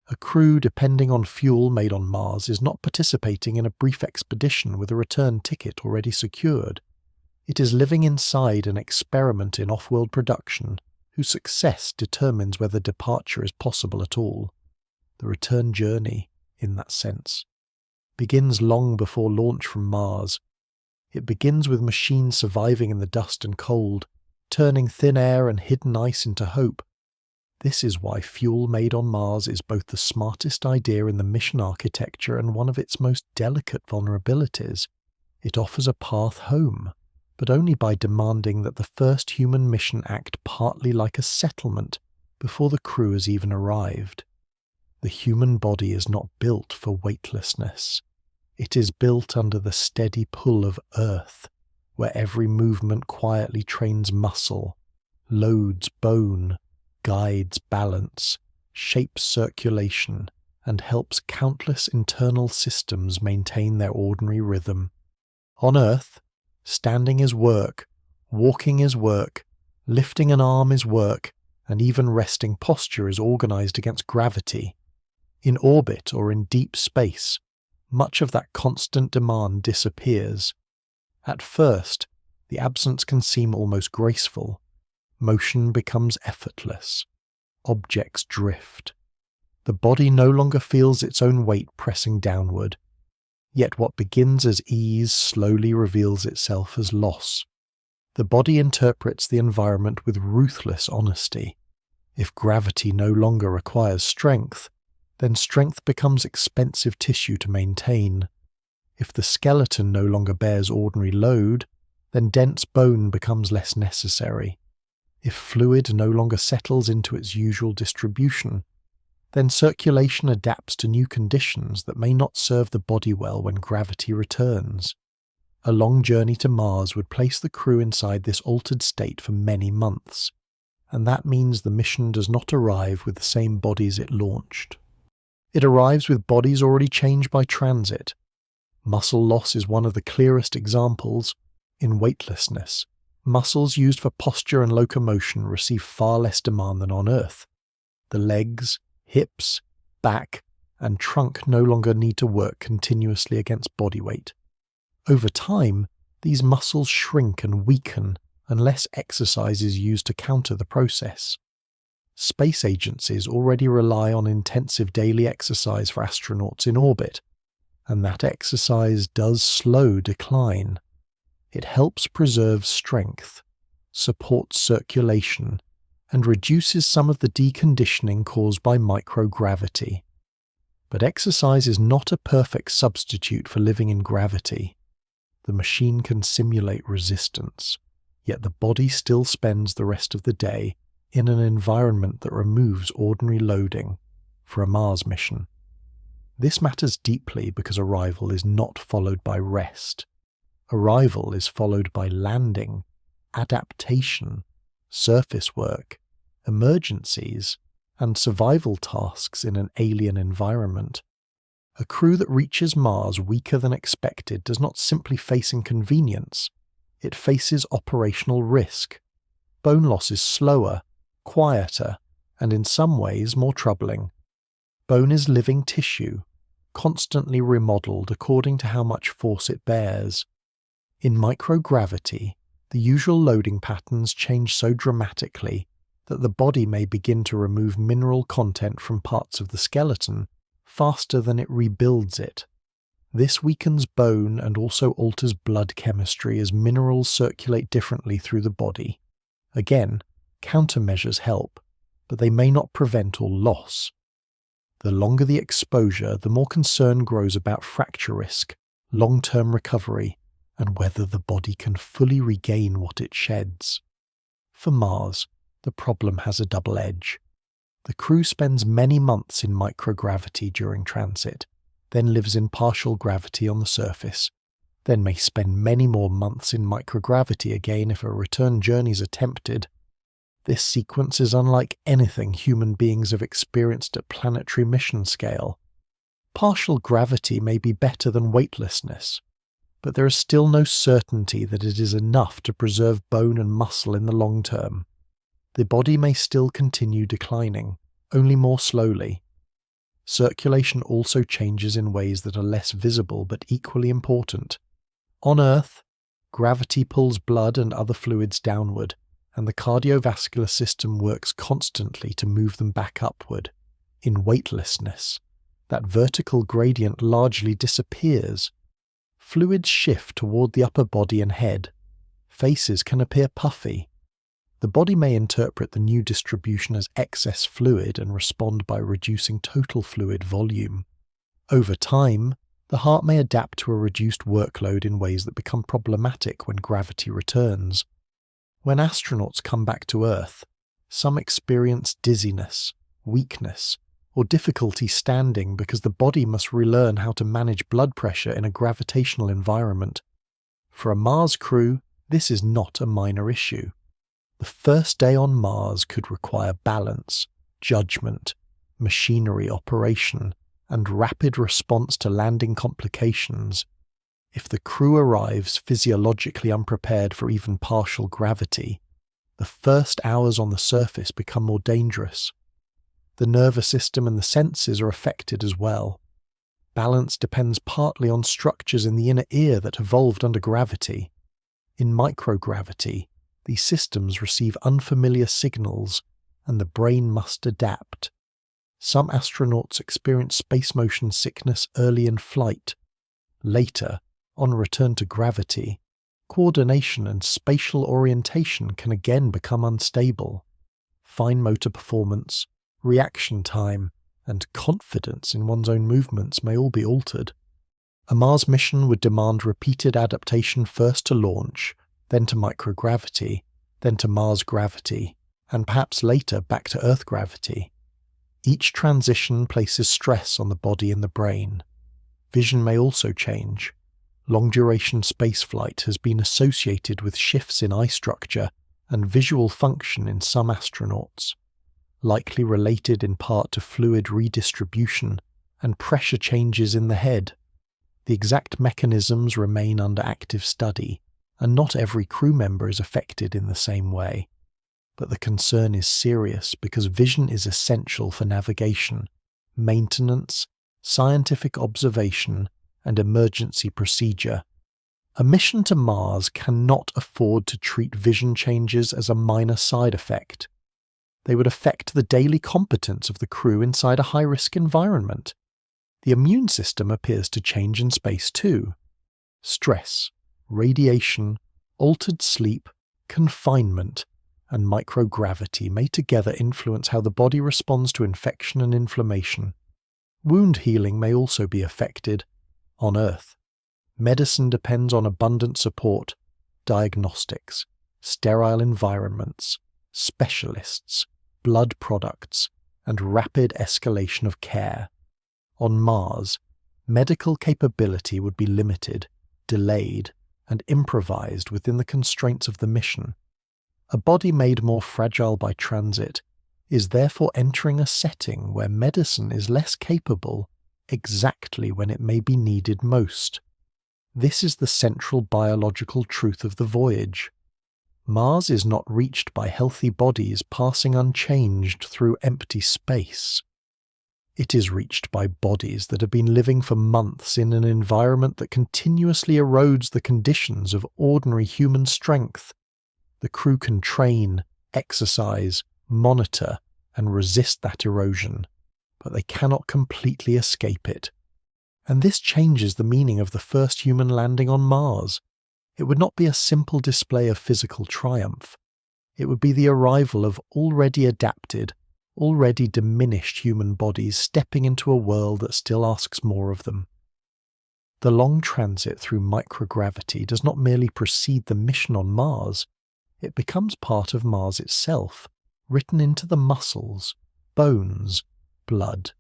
A crew depending on fuel made on Mars is not participating in a brief expedition with a return ticket already secured. It is living inside an experiment in off-world production whose success determines whether departure is possible at all. The return journey, in that sense, begins long before launch from Mars. It begins with machines surviving in the dust and cold, turning thin air and hidden ice into hope. This is why fuel made on Mars is both the smartest idea in the mission architecture and one of its most delicate vulnerabilities. It offers a path home, but only by demanding that the first human mission act partly like a settlement before the crew has even arrived. The human body is not built for weightlessness. It is built under the steady pull of Earth, where every movement quietly trains muscle, loads bone, guides balance, shapes circulation, and helps countless internal systems maintain their ordinary rhythm. On Earth, standing is work, Walking is work, lifting an arm is work, and even resting posture is organized against gravity. In orbit or in deep space, much of that constant demand disappears. At first, the absence can seem almost graceful. Motion becomes effortless. Objects drift. The body no longer feels its own weight pressing downward. Yet what begins as ease slowly reveals itself as loss. The body interprets the environment with ruthless honesty. If gravity no longer requires strength, then strength becomes expensive tissue to maintain. If the skeleton no longer bears ordinary load, then dense bone becomes less necessary. If fluid no longer settles into its usual distribution, then circulation adapts to new conditions that may not serve the body well when gravity returns. A long journey to Mars would place the crew inside this altered state for many months, and that means the mission does not arrive with the same bodies it launched. It arrives with bodies already changed by transit. Muscle loss is one of the clearest examples. In weightlessness, muscles used for posture and locomotion receive far less demand than on Earth. The legs, hips, back, and trunk no longer need to work continuously against body weight. Over time, these muscles shrink and weaken unless exercise is used to counter the process. Space agencies already rely on intensive daily exercise for astronauts in orbit, and that exercise does slow decline. It helps preserve strength, supports circulation, and reduces some of the deconditioning caused by microgravity. But exercise is not a perfect substitute for living in gravity. The machine can simulate resistance, yet the body still spends the rest of the day in an environment that removes ordinary loading for a Mars mission. This matters deeply because arrival is not followed by rest. Arrival is followed by landing, adaptation, surface work, emergencies, and survival tasks in an alien environment. A crew that reaches Mars weaker than expected does not simply face inconvenience, it faces operational risk. Bone loss is slower, quieter, and in some ways more troubling. Bone is living tissue, constantly remodeled according to how much force it bears. In microgravity, the usual loading patterns change so dramatically that the body may begin to remove mineral content from parts of the skeleton faster than it rebuilds it. This weakens bone and also alters blood chemistry as minerals circulate differently through the body. Again, countermeasures help, but they may not prevent all loss. The longer the exposure, the more concern grows about fracture risk, long-term recovery, and whether the body can fully regain what it sheds. For Mars, the problem has a double edge. The crew spends many months in microgravity during transit, then lives in partial gravity on the surface, then may spend many more months in microgravity again if a return journey is attempted. This sequence is unlike anything human beings have experienced at planetary mission scale. Partial gravity may be better than weightlessness, but there is still no certainty that it is enough to preserve bone and muscle in the long term. The body may still continue declining, only more slowly. Circulation also changes in ways that are less visible but equally important. On Earth, gravity pulls blood and other fluids downward, and the cardiovascular system works constantly to move them back upward. In weightlessness, that vertical gradient largely disappears. Fluids shift toward the upper body and head. Faces can appear puffy. The body may interpret the new distribution as excess fluid and respond by reducing total fluid volume. Over time, the heart may adapt to a reduced workload in ways that become problematic when gravity returns. When astronauts come back to Earth, some experience dizziness, weakness, or difficulty standing because the body must relearn how to manage blood pressure in a gravitational environment. For a Mars crew, this is not a minor issue. The first day on Mars could require balance, judgment, machinery operation, and rapid response to landing complications. If the crew arrives physiologically unprepared for even partial gravity, the first hours on the surface become more dangerous. The nervous system and the senses are affected as well. Balance depends partly on structures in the inner ear that evolved under gravity. In microgravity, these systems receive unfamiliar signals, and the brain must adapt. Some astronauts experience space motion sickness early in flight. Later, on return to gravity, coordination and spatial orientation can again become unstable. Fine motor performance, reaction time, and confidence in one's own movements may all be altered. A Mars mission would demand repeated adaptation, first to launch, then to microgravity, then to Mars gravity, and perhaps later back to Earth gravity. Each transition places stress on the body and the brain. Vision may also change. Long-duration spaceflight has been associated with shifts in eye structure and visual function in some astronauts, likely related in part to fluid redistribution and pressure changes in the head. The exact mechanisms remain under active study, and not every crew member is affected in the same way. But the concern is serious because vision is essential for navigation, maintenance, scientific observation, and emergency procedure. A mission to Mars cannot afford to treat vision changes as a minor side effect. They would affect the daily competence of the crew inside a high-risk environment. The immune system appears to change in space too. Stress, radiation, altered sleep, confinement, and microgravity may together influence how the body responds to infection and inflammation. Wound healing may also be affected. On Earth, medicine depends on abundant support, diagnostics, sterile environments, specialists, blood products, and rapid escalation of care. On Mars, medical capability would be limited, delayed, and improvised within the constraints of the mission. A body made more fragile by transit is therefore entering a setting where medicine is less capable exactly when it may be needed most. This is the central biological truth of the voyage. Mars is not reached by healthy bodies passing unchanged through empty space. It is reached by bodies that have been living for months in an environment that continuously erodes the conditions of ordinary human strength. The crew can train, exercise, monitor, and resist that erosion, but they cannot completely escape it. And this changes the meaning of the first human landing on Mars. It would not be a simple display of physical triumph. It would be the arrival of already adapted, already diminished human bodies stepping into a world that still asks more of them. The long transit through microgravity does not merely precede the mission on Mars, it becomes part of Mars itself, written into the muscles, bones, blood,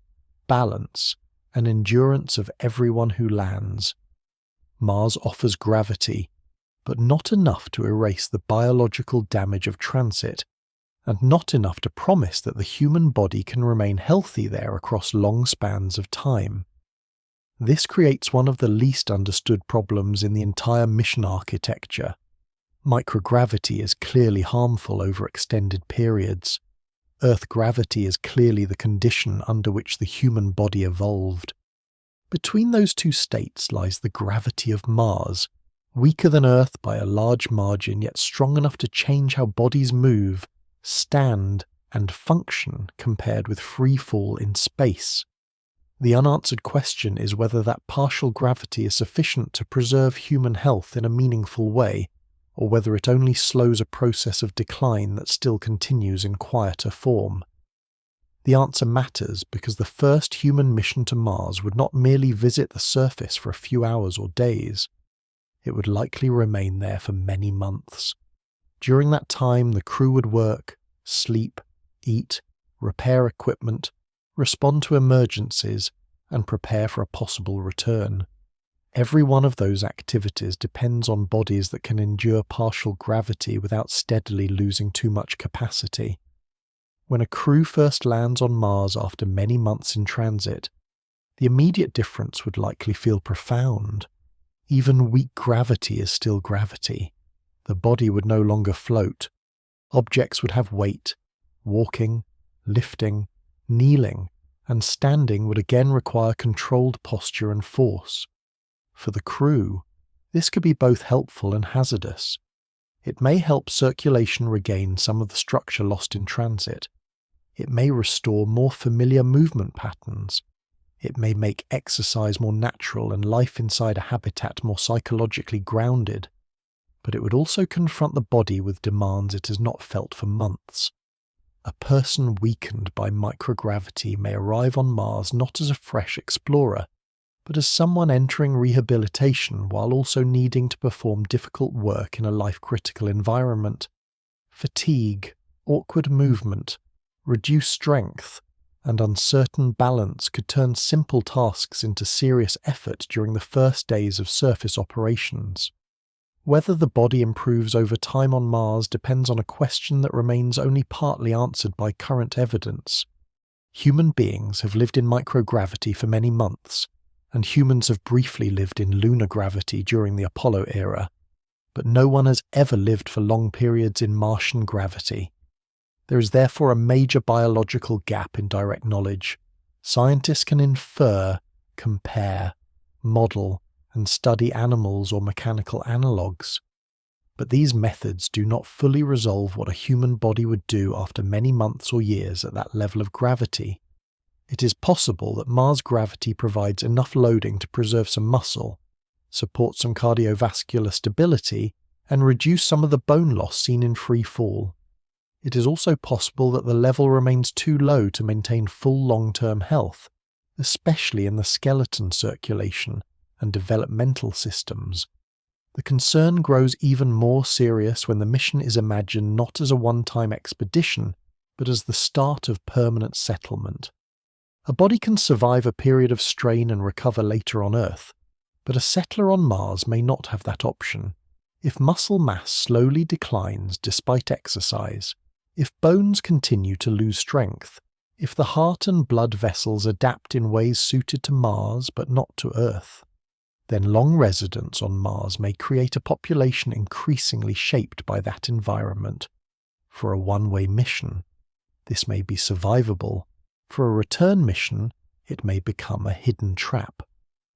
balance, and endurance of everyone who lands. Mars offers gravity, but not enough to erase the biological damage of transit, and not enough to promise that the human body can remain healthy there across long spans of time. This creates one of the least understood problems in the entire mission architecture. Microgravity is clearly harmful over extended periods. Earth gravity is clearly the condition under which the human body evolved. Between those two states lies the gravity of Mars, weaker than Earth by a large margin, yet strong enough to change how bodies move, stand, and function compared with free fall in space. The unanswered question is whether that partial gravity is sufficient to preserve human health in a meaningful way, or whether it only slows a process of decline that still continues in quieter form. The answer matters because the first human mission to Mars would not merely visit the surface for a few hours or days. It would likely remain there for many months. During that time, the crew would work, sleep, eat, repair equipment, respond to emergencies, and prepare for a possible return. Every one of those activities depends on bodies that can endure partial gravity without steadily losing too much capacity. When a crew first lands on Mars after many months in transit, the immediate difference would likely feel profound. Even weak gravity is still gravity. The body would no longer float. Objects would have weight. Walking, lifting, kneeling, and standing would again require controlled posture and force. For the crew, this could be both helpful and hazardous. It may help circulation regain some of the structure lost in transit. It may restore more familiar movement patterns. It may make exercise more natural and life inside a habitat more psychologically grounded. But it would also confront the body with demands it has not felt for months. A person weakened by microgravity may arrive on Mars not as a fresh explorer, but as someone entering rehabilitation while also needing to perform difficult work in a life-critical environment. Fatigue, awkward movement, reduced strength, and uncertain balance could turn simple tasks into serious effort during the first days of surface operations. Whether the body improves over time on Mars depends on a question that remains only partly answered by current evidence. Human beings have lived in microgravity for many months, and humans have briefly lived in lunar gravity during the Apollo era, but no one has ever lived for long periods in Martian gravity. There is therefore a major biological gap in direct knowledge. Scientists can infer, compare, model, and study animals or mechanical analogues. But these methods do not fully resolve what a human body would do after many months or years at that level of gravity. It is possible that Mars gravity provides enough loading to preserve some muscle, support some cardiovascular stability, and reduce some of the bone loss seen in free fall. It is also possible that the level remains too low to maintain full long-term health, especially in the skeleton circulation and developmental systems. The concern grows even more serious when the mission is imagined not as a one-time expedition, but as the start of permanent settlement. A body can survive a period of strain and recover later on Earth, but a settler on Mars may not have that option. If muscle mass slowly declines despite exercise, if bones continue to lose strength, if the heart and blood vessels adapt in ways suited to Mars but not to Earth, then long residence on Mars may create a population increasingly shaped by that environment. For a one-way mission, this may be survivable. For a return mission, it may become a hidden trap.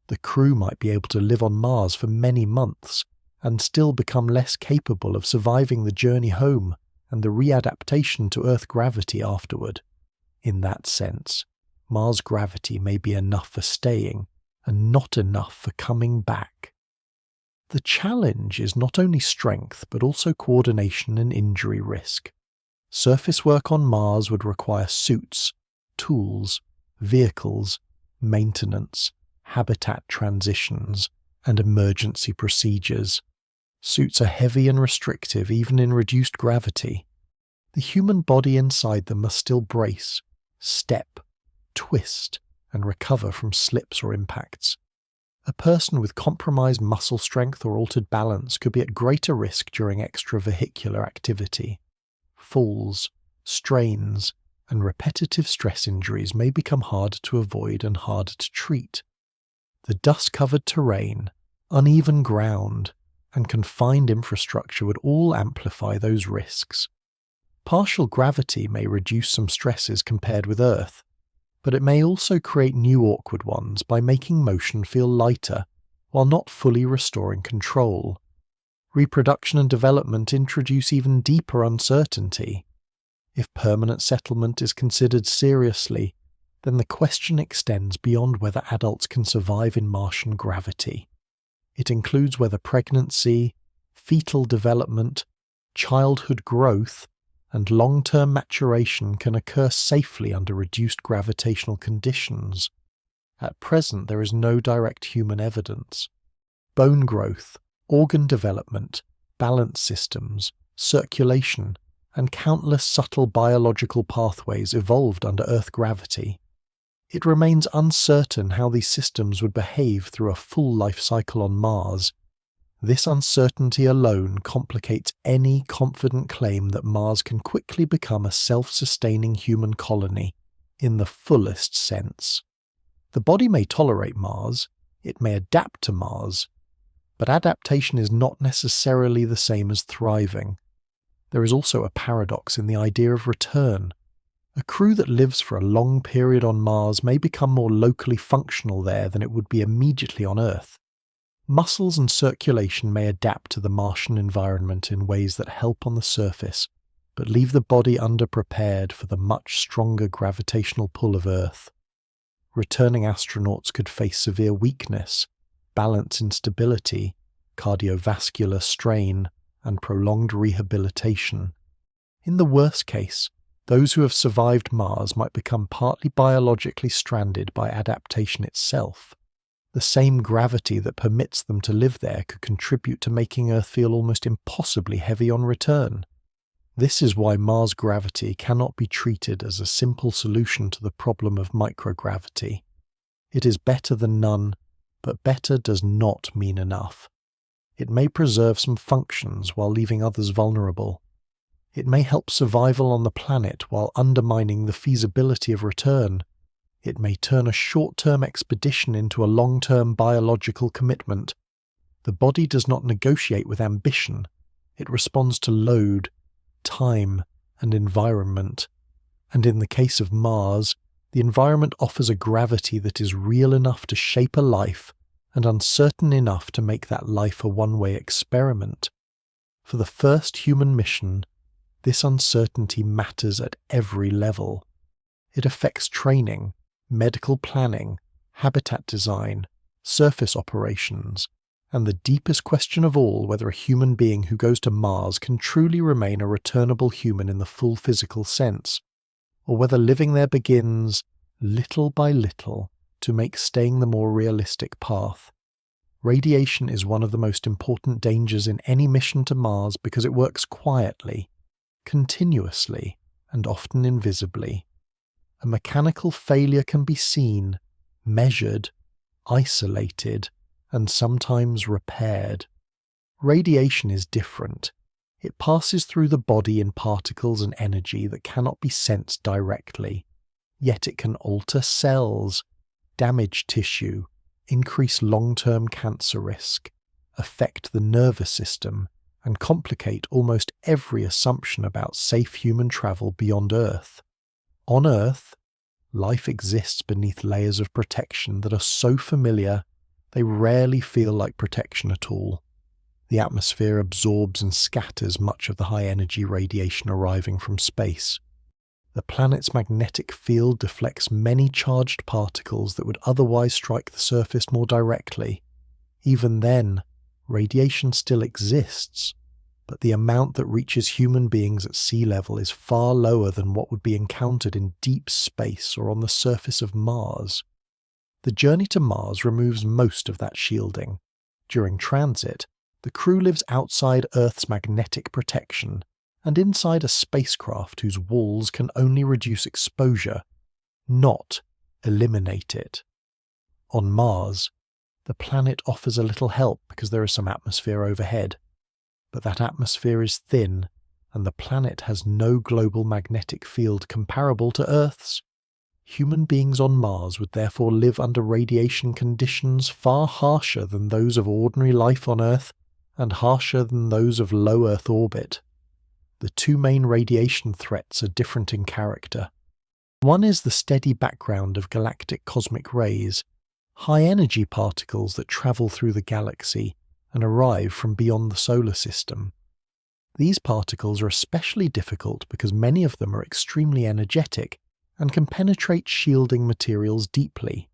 The crew might be able to live on Mars for many months and still become less capable of surviving the journey home and the readaptation to Earth gravity afterward. In that sense, Mars gravity may be enough for staying and not enough for coming back. The challenge is not only strength but also coordination and injury risk. Surface work on Mars would require suits, tools, vehicles, maintenance, habitat transitions, and emergency procedures. Suits are heavy and restrictive even in reduced gravity. The human body inside them must still brace, step, twist, and recover from slips or impacts. A person with compromised muscle strength or altered balance could be at greater risk during extravehicular activity. Falls, strains, and repetitive stress injuries may become harder to avoid and harder to treat. The dust-covered terrain, uneven ground, and confined infrastructure would all amplify those risks. Partial gravity may reduce some stresses compared with Earth, but it may also create new awkward ones by making motion feel lighter while not fully restoring control. Reproduction and development introduce even deeper uncertainty. If permanent settlement is considered seriously, then the question extends beyond whether adults can survive in Martian gravity. It includes whether pregnancy, fetal development, childhood growth, and long-term maturation can occur safely under reduced gravitational conditions. At present, there is no direct human evidence. Bone growth, organ development, balance systems, circulation, and countless subtle biological pathways evolved under Earth gravity. It remains uncertain how these systems would behave through a full life cycle on Mars. This uncertainty alone complicates any confident claim that Mars can quickly become a self-sustaining human colony, in the fullest sense. The body may tolerate Mars, it may adapt to Mars, But adaptation is not necessarily the same as thriving. There is also a paradox in the idea of return. A crew that lives for a long period on Mars may become more locally functional there than it would be immediately on Earth. Muscles and circulation may adapt to the Martian environment in ways that help on the surface, but leave the body underprepared for the much stronger gravitational pull of Earth. Returning astronauts could face severe weakness, balance instability, cardiovascular strain, and prolonged rehabilitation. In the worst case, those who have survived Mars might become partly biologically stranded by adaptation itself. The same gravity that permits them to live there could contribute to making Earth feel almost impossibly heavy on return. This is why Mars gravity cannot be treated as a simple solution to the problem of microgravity. It is better than none, but better does not mean enough. It may preserve some functions while leaving others vulnerable. It may help survival on the planet while undermining the feasibility of return. It may turn a short-term expedition into a long-term biological commitment. The body does not negotiate with ambition. It responds to load, time, and environment. And in the case of Mars, the environment offers a gravity that is real enough to shape a life and uncertain enough to make that life a one-way experiment. For the first human mission, this uncertainty matters at every level. It affects training, medical planning, habitat design, surface operations, and the deepest question of all, whether a human being who goes to Mars can truly remain a returnable human in the full physical sense, or whether living there begins, little by little, to make staying the more realistic path. Radiation is one of the most important dangers in any mission to Mars because it works quietly, continuously, and often invisibly. A mechanical failure can be seen, measured, isolated, and sometimes repaired. Radiation is different. It passes through the body in particles and energy that cannot be sensed directly. Yet it can alter cells, damage tissue, increase long-term cancer risk, affect the nervous system, and complicate almost every assumption about safe human travel beyond Earth. On Earth, life exists beneath layers of protection that are so familiar they rarely feel like protection at all. The atmosphere absorbs and scatters much of the high-energy radiation arriving from space. The planet's magnetic field deflects many charged particles that would otherwise strike the surface more directly. Even then, radiation still exists, but the amount that reaches human beings at sea level is far lower than what would be encountered in deep space or on the surface of Mars. The journey to Mars removes most of that shielding. During transit, the crew lives outside Earth's magnetic protection and inside a spacecraft whose walls can only reduce exposure, not eliminate it. On Mars, the planet offers a little help because there is some atmosphere overhead. But that atmosphere is thin, and the planet has no global magnetic field comparable to Earth's. Human beings on Mars would therefore live under radiation conditions far harsher than those of ordinary life on Earth, and harsher than those of low Earth orbit. The two main radiation threats are different in character. One is the steady background of galactic cosmic rays, high-energy particles that travel through the galaxy and arrive from beyond the solar system. These particles are especially difficult because many of them are extremely energetic and can penetrate shielding materials deeply.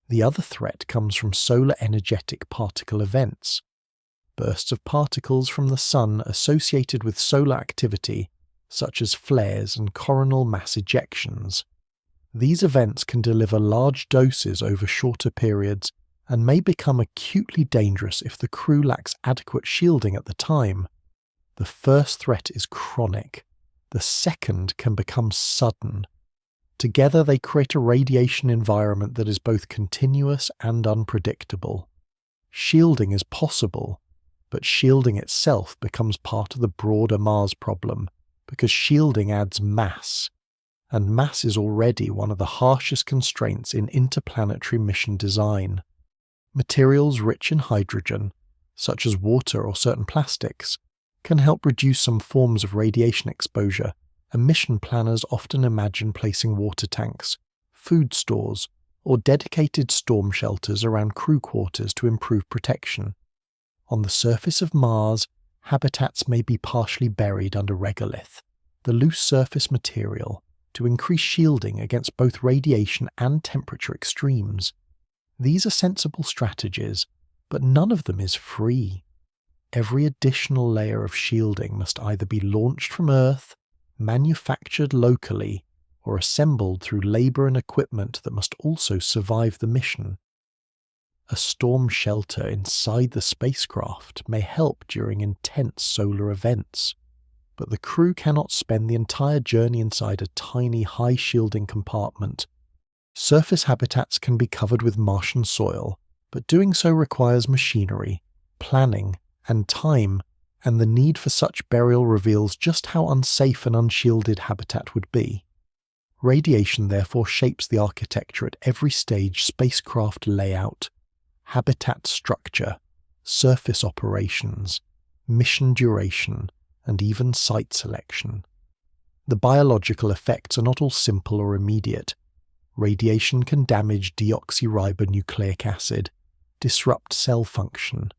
The other threat comes from solar energetic particle events, bursts of particles from the Sun associated with solar activity, such as flares and coronal mass ejections. These events can deliver large doses over shorter periods and may become acutely dangerous if the crew lacks adequate shielding at the time. The first threat is chronic. The second can become sudden. Together they create a radiation environment that is both continuous and unpredictable. Shielding is possible, but shielding itself becomes part of the broader Mars problem, because shielding adds mass, and mass is already one of the harshest constraints in interplanetary mission design. Materials rich in hydrogen, such as water or certain plastics, can help reduce some forms of radiation exposure, and mission planners often imagine placing water tanks, food stores, or dedicated storm shelters around crew quarters to improve protection. On the surface of Mars, habitats may be partially buried under regolith, the loose surface material, to increase shielding against both radiation and temperature extremes. These are sensible strategies, but none of them is free. Every additional layer of shielding must either be launched from Earth, manufactured locally, or assembled through labour and equipment that must also survive the mission. A storm shelter inside the spacecraft may help during intense solar events, but the crew cannot spend the entire journey inside a tiny high-shielding compartment. Surface habitats can be covered with Martian soil, but doing so requires machinery, planning, and time, and the need for such burial reveals just how unsafe an unshielded habitat would be. Radiation therefore shapes the architecture at every stage: spacecraft layout, habitat structure, surface operations, mission duration, and even site selection. The biological effects are not all simple or immediate. Radiation can damage deoxyribonucleic acid, disrupt cell function,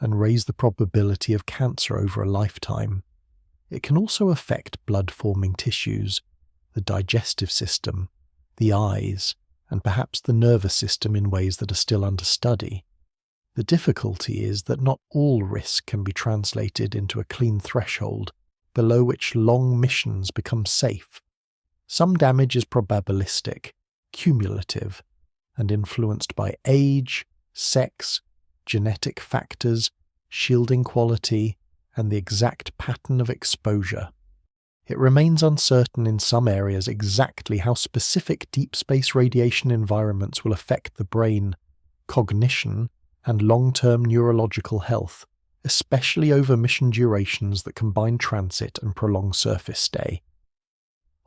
and raise the probability of cancer over a lifetime. It can also affect blood-forming tissues, the digestive system, the eyes, and perhaps the nervous system in ways that are still under study. The difficulty is that not all risk can be translated into a clean threshold, below which long missions become safe. Some damage is probabilistic, cumulative, and influenced by age, sex, genetic factors, shielding quality, and the exact pattern of exposure. It remains uncertain in some areas exactly how specific deep space radiation environments will affect the brain, cognition, and long-term neurological health, especially over mission durations that combine transit and prolonged surface stay.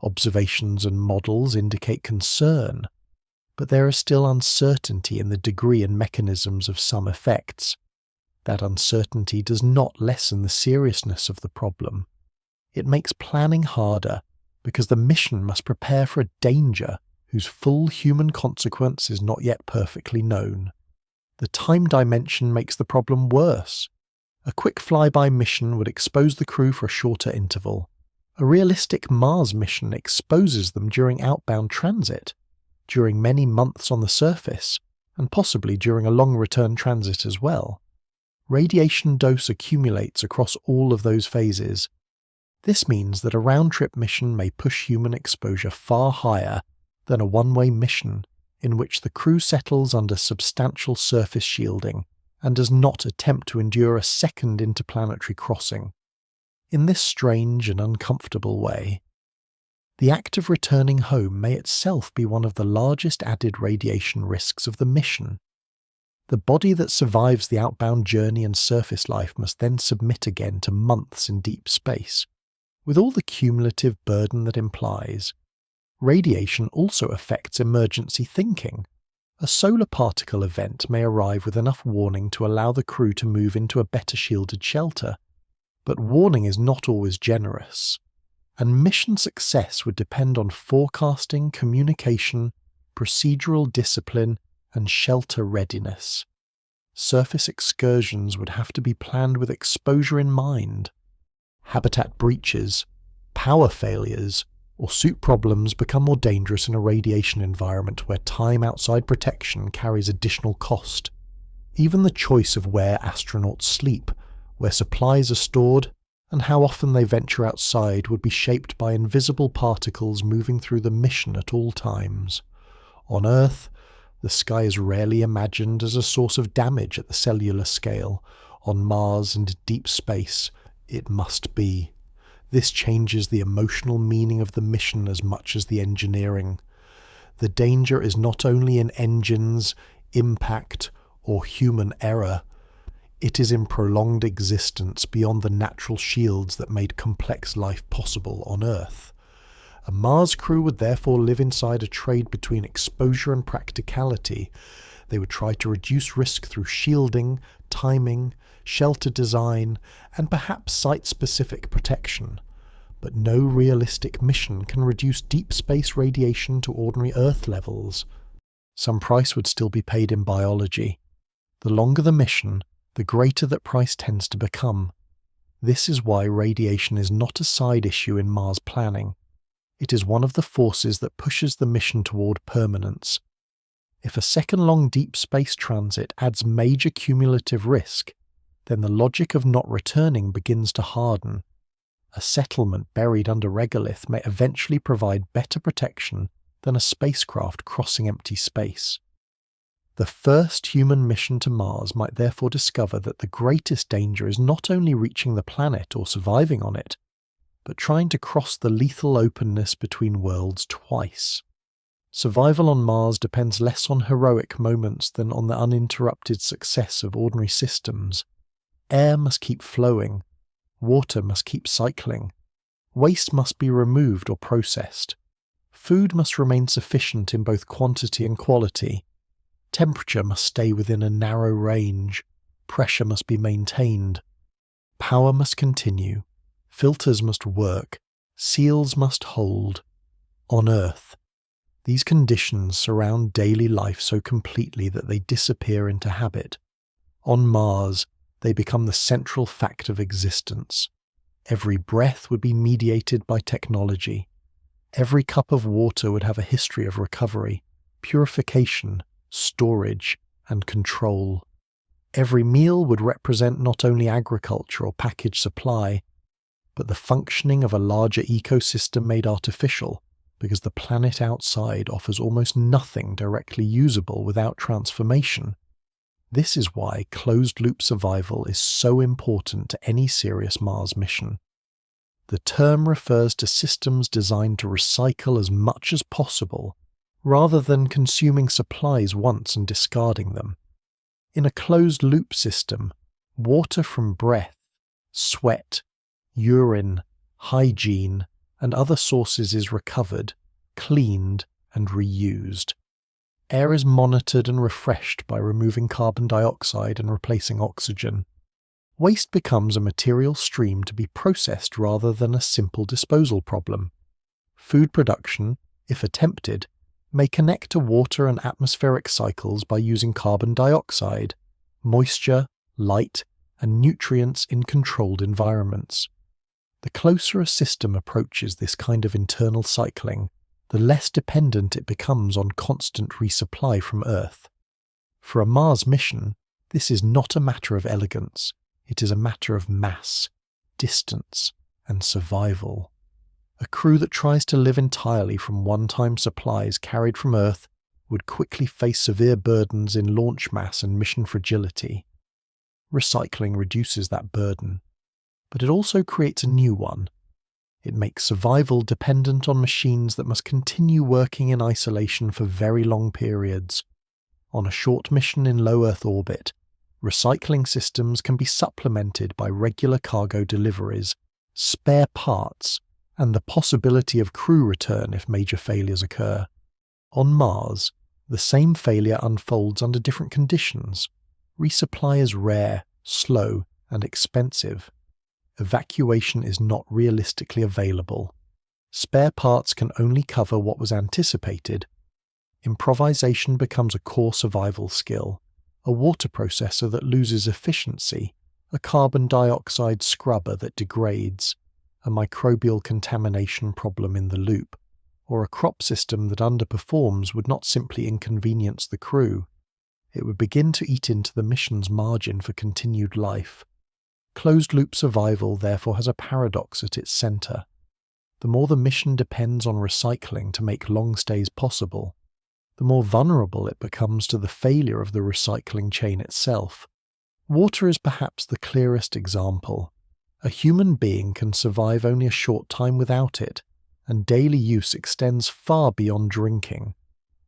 Observations and models indicate concern, but there is still uncertainty in the degree and mechanisms of some effects. That uncertainty does not lessen the seriousness of the problem. It makes planning harder because the mission must prepare for a danger whose full human consequence is not yet perfectly known. The time dimension makes the problem worse. A quick flyby mission would expose the crew for a shorter interval. A realistic Mars mission exposes them during outbound transit, during many months on the surface, and possibly during a long return transit as well. Radiation dose accumulates across all of those phases. This means that a round-trip mission may push human exposure far higher than a one-way mission in which the crew settles under substantial surface shielding and does not attempt to endure a second interplanetary crossing. In this strange and uncomfortable way, the act of returning home may itself be one of the largest added radiation risks of the mission. The body that survives the outbound journey and surface life must then submit again to months in deep space, with all the cumulative burden that implies. Radiation also affects emergency thinking. A solar particle event may arrive with enough warning to allow the crew to move into a better shielded shelter, but warning is not always generous, and mission success would depend on forecasting, communication, procedural discipline, and shelter readiness. Surface excursions would have to be planned with exposure in mind. Habitat breaches, power failures, or suit problems become more dangerous in a radiation environment where time outside protection carries additional cost. Even the choice of where astronauts sleep, where supplies are stored, and how often they venture outside would be shaped by invisible particles moving through the mission at all times. On Earth, the sky is rarely imagined as a source of damage at the cellular scale. On Mars and deep space, it must be. This changes the emotional meaning of the mission as much as the engineering. The danger is not only in engines, impact, or human error. It is in prolonged existence beyond the natural shields that made complex life possible on Earth. A Mars crew would therefore live inside a trade between exposure and practicality. They would try to reduce risk through shielding, timing, shelter design, and perhaps site-specific protection. But no realistic mission can reduce deep space radiation to ordinary Earth levels. Some price would still be paid in biology. The longer the mission, the greater that price tends to become. This is why radiation is not a side issue in Mars planning. It is one of the forces that pushes the mission toward permanence. If a second-long deep space transit adds major cumulative risk, then the logic of not returning begins to harden. A settlement buried under regolith may eventually provide better protection than a spacecraft crossing empty space. The first human mission to Mars might therefore discover that the greatest danger is not only reaching the planet or surviving on it, but trying to cross the lethal openness between worlds twice. Survival on Mars depends less on heroic moments than on the uninterrupted success of ordinary systems. Air must keep flowing. Water must keep cycling. Waste must be removed or processed. Food must remain sufficient in both quantity and quality. Temperature must stay within a narrow range. Pressure must be maintained. Power must continue. Filters must work. Seals must hold. On Earth, these conditions surround daily life so completely that they disappear into habit. On Mars, they become the central fact of existence. Every breath would be mediated by technology. Every cup of water would have a history of recovery, purification, storage, and control. Every meal would represent not only agriculture or packaged supply, but the functioning of a larger ecosystem made artificial, because the planet outside offers almost nothing directly usable without transformation. This is why closed-loop survival is so important to any serious Mars mission. The term refers to systems designed to recycle as much as possible, rather than consuming supplies once and discarding them. In a closed-loop system, water from breath, sweat, urine, hygiene, and other sources is recovered, cleaned, and reused. Air is monitored and refreshed by removing carbon dioxide and replacing oxygen. Waste becomes a material stream to be processed rather than a simple disposal problem. Food production, if attempted, may connect to water and atmospheric cycles by using carbon dioxide, moisture, light, and nutrients in controlled environments. The closer a system approaches this kind of internal cycling, the less dependent it becomes on constant resupply from Earth. For a Mars mission, this is not a matter of elegance, it is a matter of mass, distance, and survival. A crew that tries to live entirely from one-time supplies carried from Earth would quickly face severe burdens in launch mass and mission fragility. Recycling reduces that burden, but it also creates a new one. It makes survival dependent on machines that must continue working in isolation for very long periods. On a short mission in low Earth orbit, recycling systems can be supplemented by regular cargo deliveries, spare parts, and the possibility of crew return if major failures occur. On Mars, the same failure unfolds under different conditions. Resupply is rare, slow, and expensive. Evacuation is not realistically available. Spare parts can only cover what was anticipated. Improvisation becomes a core survival skill, a water processor that loses efficiency, a carbon dioxide scrubber that degrades, a microbial contamination problem in the loop, or a crop system that underperforms would not simply inconvenience the crew. It would begin to eat into the mission's margin for continued life. Closed-loop survival therefore has a paradox at its center. The more the mission depends on recycling to make long stays possible, the more vulnerable it becomes to the failure of the recycling chain itself. Water is perhaps the clearest example. A human being can survive only a short time without it, and daily use extends far beyond drinking.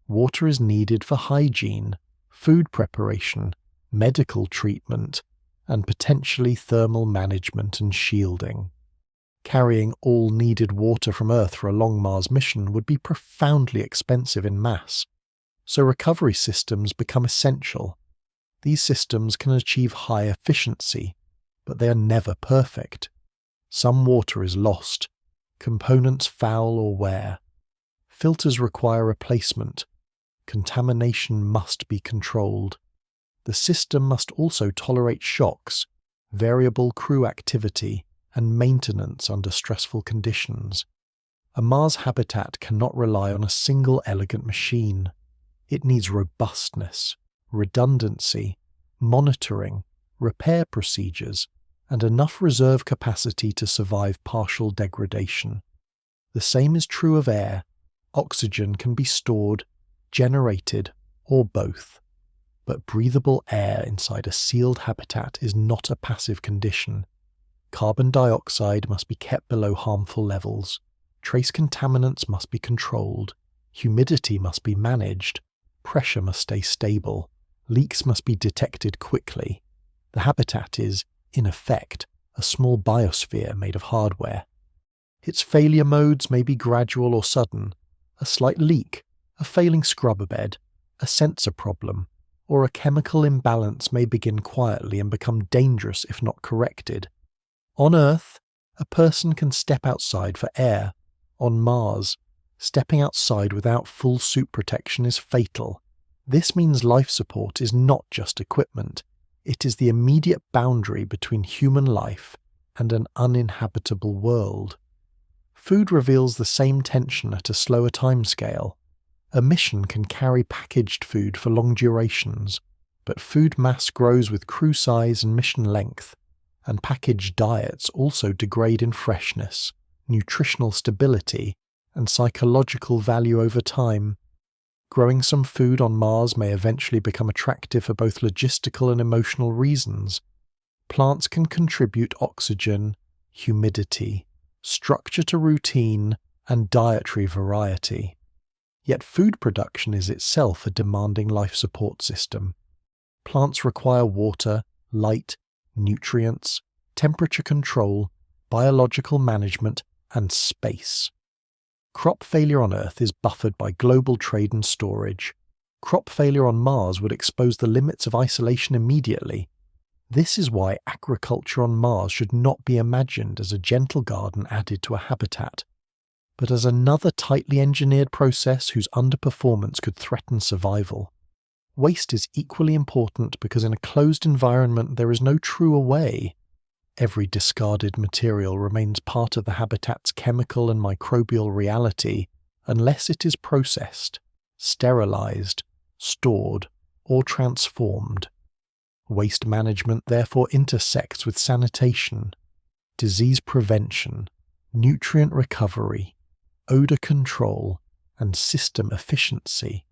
Water is needed for hygiene, food preparation, medical treatment, and potentially thermal management and shielding. Carrying all needed water from Earth for a long Mars mission would be profoundly expensive in mass. so recovery systems become essential. These systems can achieve high efficiency, but they are never perfect. Some water is lost, components foul or wear. Filters require replacement. Contamination must be controlled. The system must also tolerate shocks, variable crew activity, and maintenance under stressful conditions. A Mars habitat cannot rely on a single elegant machine. It needs robustness, redundancy, monitoring, repair procedures, and enough reserve capacity to survive partial degradation. The same is true of air. Oxygen can be stored, generated, or both. But breathable air inside a sealed habitat is not a passive condition. Carbon dioxide must be kept below harmful levels. Trace contaminants must be controlled. Humidity must be managed. Pressure must stay stable. Leaks must be detected quickly. The habitat is, in effect, a small biosphere made of hardware. Its failure modes may be gradual or sudden. A slight leak, a failing scrubber bed, a sensor problem, or a chemical imbalance may begin quietly and become dangerous if not corrected. On Earth, a person can step outside for air. On Mars, stepping outside without full suit protection is fatal. This means life support is not just equipment. It is the immediate boundary between human life and an uninhabitable world. Food reveals the same tension at a slower timescale. A mission can carry packaged food for long durations, but food mass grows with crew size and mission length, and packaged diets also degrade in freshness, nutritional stability, and psychological value over time. Growing some food on Mars may eventually become attractive for both logistical and emotional reasons. Plants can contribute oxygen, humidity, structure to routine, and dietary variety. Yet food production is itself a demanding life support system. Plants require water, light, nutrients, temperature control, biological management, and space. Crop failure on Earth is buffered by global trade and storage. Crop failure on Mars would expose the limits of isolation immediately. This is why agriculture on Mars should not be imagined as a gentle garden added to a habitat, but as another tightly engineered process whose underperformance could threaten survival. Waste is equally important because in a closed environment there is no true away. Every discarded material remains part of the habitat's chemical and microbial reality unless it is processed, sterilized, stored, or transformed. Waste management therefore intersects with sanitation, disease prevention, nutrient recovery, odor control, and system efficiency.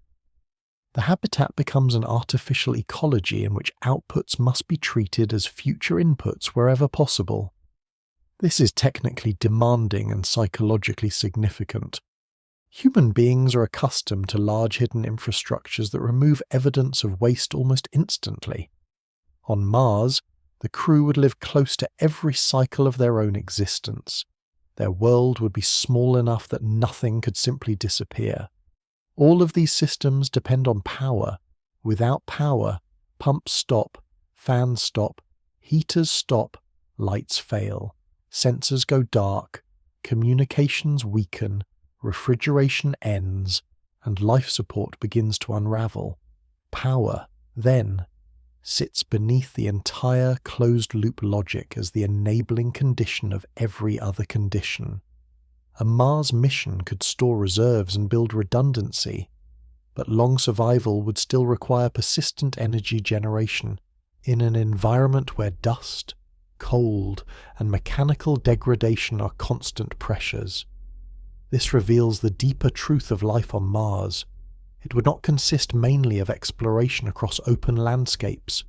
The habitat becomes an artificial ecology in which outputs must be treated as future inputs wherever possible. This is technically demanding and psychologically significant. Human beings are accustomed to large hidden infrastructures that remove evidence of waste almost instantly. On Mars, the crew would live close to every cycle of their own existence. Their world would be small enough that nothing could simply disappear. All of these systems depend on power. Without power, pumps stop, fans stop, heaters stop, lights fail, sensors go dark, communications weaken, refrigeration ends, and life support begins to unravel. Power, then, sits beneath the entire closed-loop logic as the enabling condition of every other condition. A Mars mission could store reserves and build redundancy, but long survival would still require persistent energy generation in an environment where dust, cold, and mechanical degradation are constant pressures. This reveals the deeper truth of life on Mars. It would not consist mainly of exploration across open landscapes.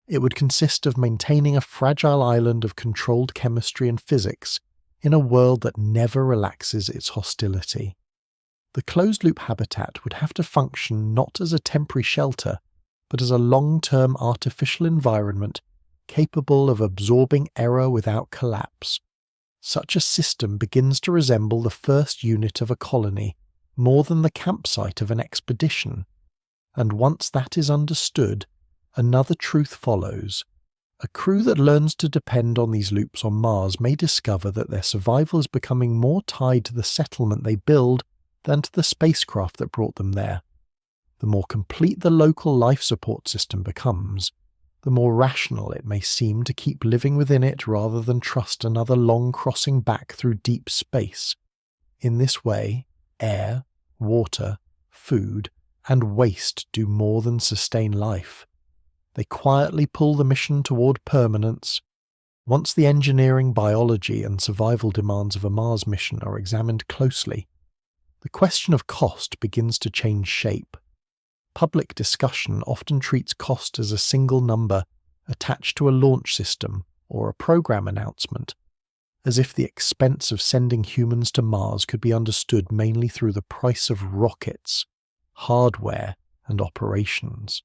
It would consist of maintaining a fragile island of controlled chemistry and physics in a world that never relaxes its hostility. The closed-loop habitat would have to function not as a temporary shelter, but as a long-term artificial environment capable of absorbing error without collapse. Such a system begins to resemble the first unit of a colony, more than the campsite of an expedition. And once that is understood, another truth follows. A crew that learns to depend on these loops on Mars may discover that their survival is becoming more tied to the settlement they build than to the spacecraft that brought them there. The more complete the local life support system becomes, the more rational it may seem to keep living within it rather than trust another long crossing back through deep space. In this way, air, water, food, and waste do more than sustain life. They quietly pull the mission toward permanence. Once the engineering, biology, and survival demands of a Mars mission are examined closely, the question of cost begins to change shape. Public discussion often treats cost as a single number attached to a launch system or a program announcement, as if the expense of sending humans to Mars could be understood mainly through the price of rockets, hardware, and operations.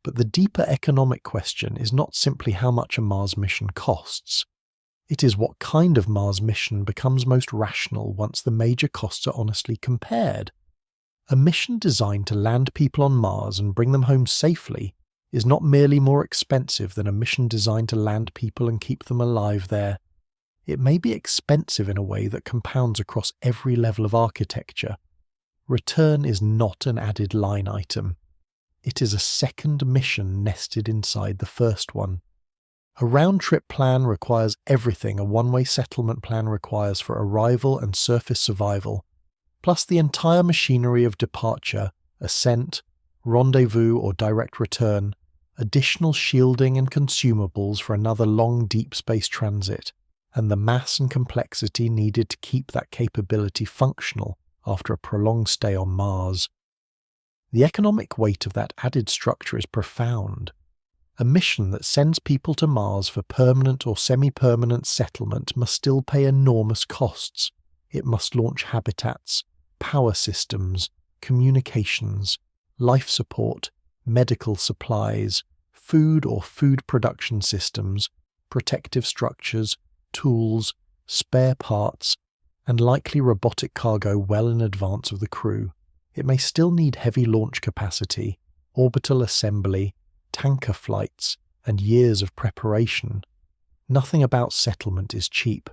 But the deeper economic question is not simply how much a Mars mission costs. It is what kind of Mars mission becomes most rational once the major costs are honestly compared. A mission designed to land people on Mars and bring them home safely is not merely more expensive than a mission designed to land people and keep them alive there. It may be expensive in a way that compounds across every level of architecture. Return is not an added line item. It is a second mission nested inside the first one. A round-trip plan requires everything a one-way settlement plan requires for arrival and surface survival, plus the entire machinery of departure, ascent, rendezvous or direct return, additional shielding and consumables for another long deep space transit, and the mass and complexity needed to keep that capability functional after a prolonged stay on Mars. The economic weight of that added structure is profound. A mission that sends people to Mars for permanent or semi-permanent settlement must still pay enormous costs. It must launch habitats, power systems, communications, life support, medical supplies, food or food production systems, protective structures, tools, spare parts, and likely robotic cargo well in advance of the crew. It may still need heavy launch capacity, orbital assembly, tanker flights, and years of preparation. Nothing about settlement is cheap,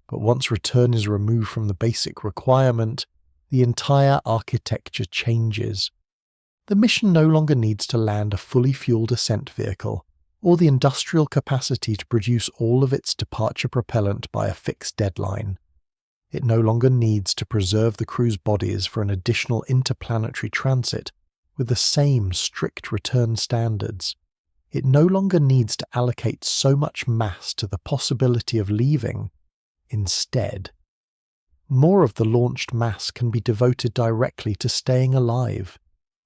but once return is removed from the basic requirement, the entire architecture changes. The mission no longer needs to land a fully fueled ascent vehicle, or the industrial capacity to produce all of its departure propellant by a fixed deadline. It no longer needs to preserve the crew's bodies for an additional interplanetary transit with the same strict return standards. It no longer needs to allocate so much mass to the possibility of leaving. Instead, more of the launched mass can be devoted directly to staying alive,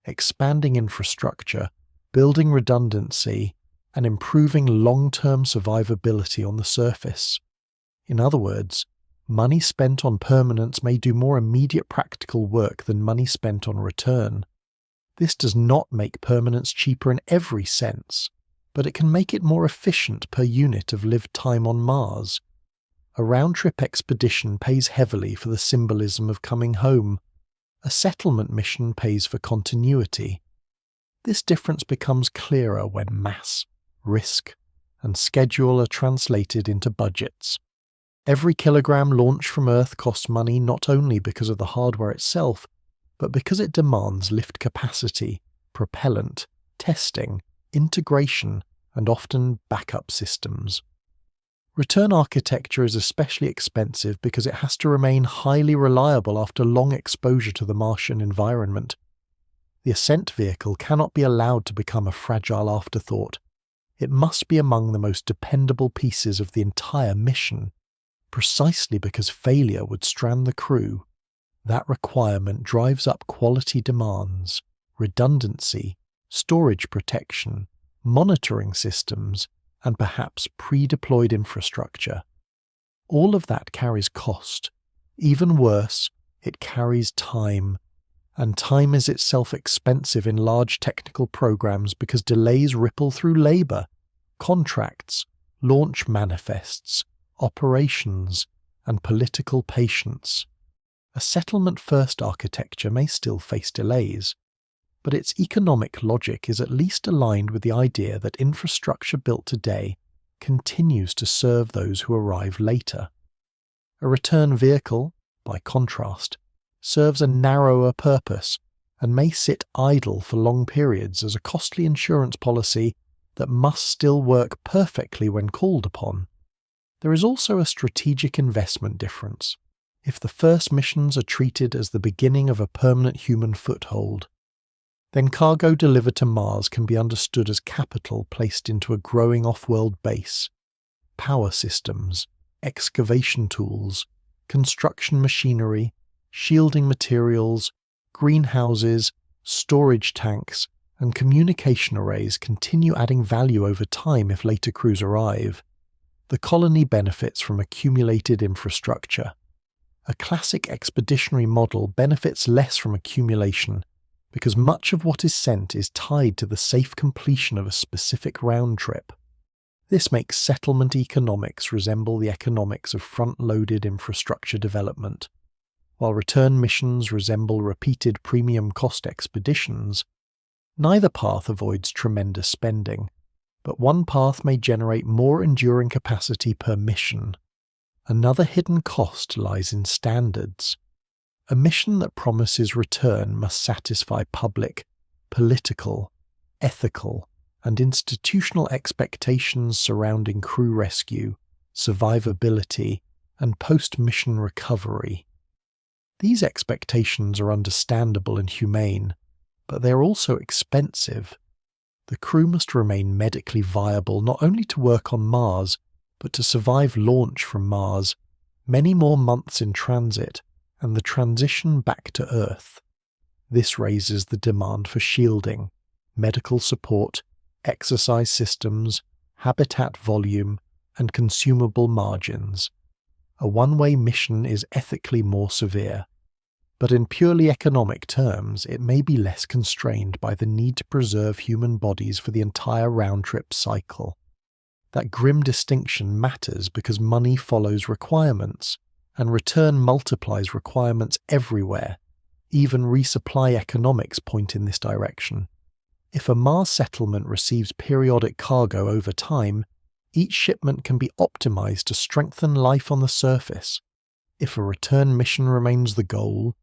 expanding infrastructure, building redundancy, and improving long-term survivability on the surface. In other words, money spent on permanence may do more immediate practical work than money spent on return. This does not make permanence cheaper in every sense, but it can make it more efficient per unit of lived time on Mars. A round-trip expedition pays heavily for the symbolism of coming home. A settlement mission pays for continuity. This difference becomes clearer when mass, risk, and schedule are translated into budgets. Every kilogram launched from Earth costs money not only because of the hardware itself, but because it demands lift capacity, propellant, testing, integration, and often backup systems. Return architecture is especially expensive because it has to remain highly reliable after long exposure to the Martian environment. The ascent vehicle cannot be allowed to become a fragile afterthought. It must be among the most dependable pieces of the entire mission, precisely because failure would strand the crew. That requirement drives up quality demands, redundancy, storage protection, monitoring systems, and perhaps pre-deployed infrastructure. All of that carries cost. Even worse, it carries time. And time is itself expensive in large technical programs because delays ripple through labor, contracts, launch manifests, operations, and political patience. A settlement-first architecture may still face delays, but its economic logic is at least aligned with the idea that infrastructure built today continues to serve those who arrive later. A return vehicle, by contrast, serves a narrower purpose and may sit idle for long periods as a costly insurance policy that must still work perfectly when called upon. There is also a strategic investment difference. If the first missions are treated as the beginning of a permanent human foothold, then cargo delivered to Mars can be understood as capital placed into a growing off-world base. Power systems, excavation tools, construction machinery, shielding materials, greenhouses, storage tanks, and communication arrays continue adding value over time if later crews arrive. The colony benefits from accumulated infrastructure. A classic expeditionary model benefits less from accumulation because much of what is sent is tied to the safe completion of a specific round trip. This makes settlement economics resemble the economics of front-loaded infrastructure development. While return missions resemble repeated premium cost expeditions, neither path avoids tremendous spending, but one path may generate more enduring capacity per mission. Another hidden cost lies in standards. A mission that promises return must satisfy public, political, ethical, and institutional expectations surrounding crew rescue, survivability, and post-mission recovery. These expectations are understandable and humane, but they are also expensive. The crew must remain medically viable not only to work on Mars, but to survive launch from Mars, many more months in transit, and the transition back to Earth. This raises the demand for shielding, medical support, exercise systems, habitat volume, and consumable margins. A one-way mission is ethically more severe, but in purely economic terms it may be less constrained by the need to preserve human bodies for the entire round-trip cycle. That grim distinction matters because money follows requirements, and return multiplies requirements everywhere. Even resupply economics point in this direction. If a Mars settlement receives periodic cargo over time, each shipment can be optimized to strengthen life on the surface. If a return mission remains the goal,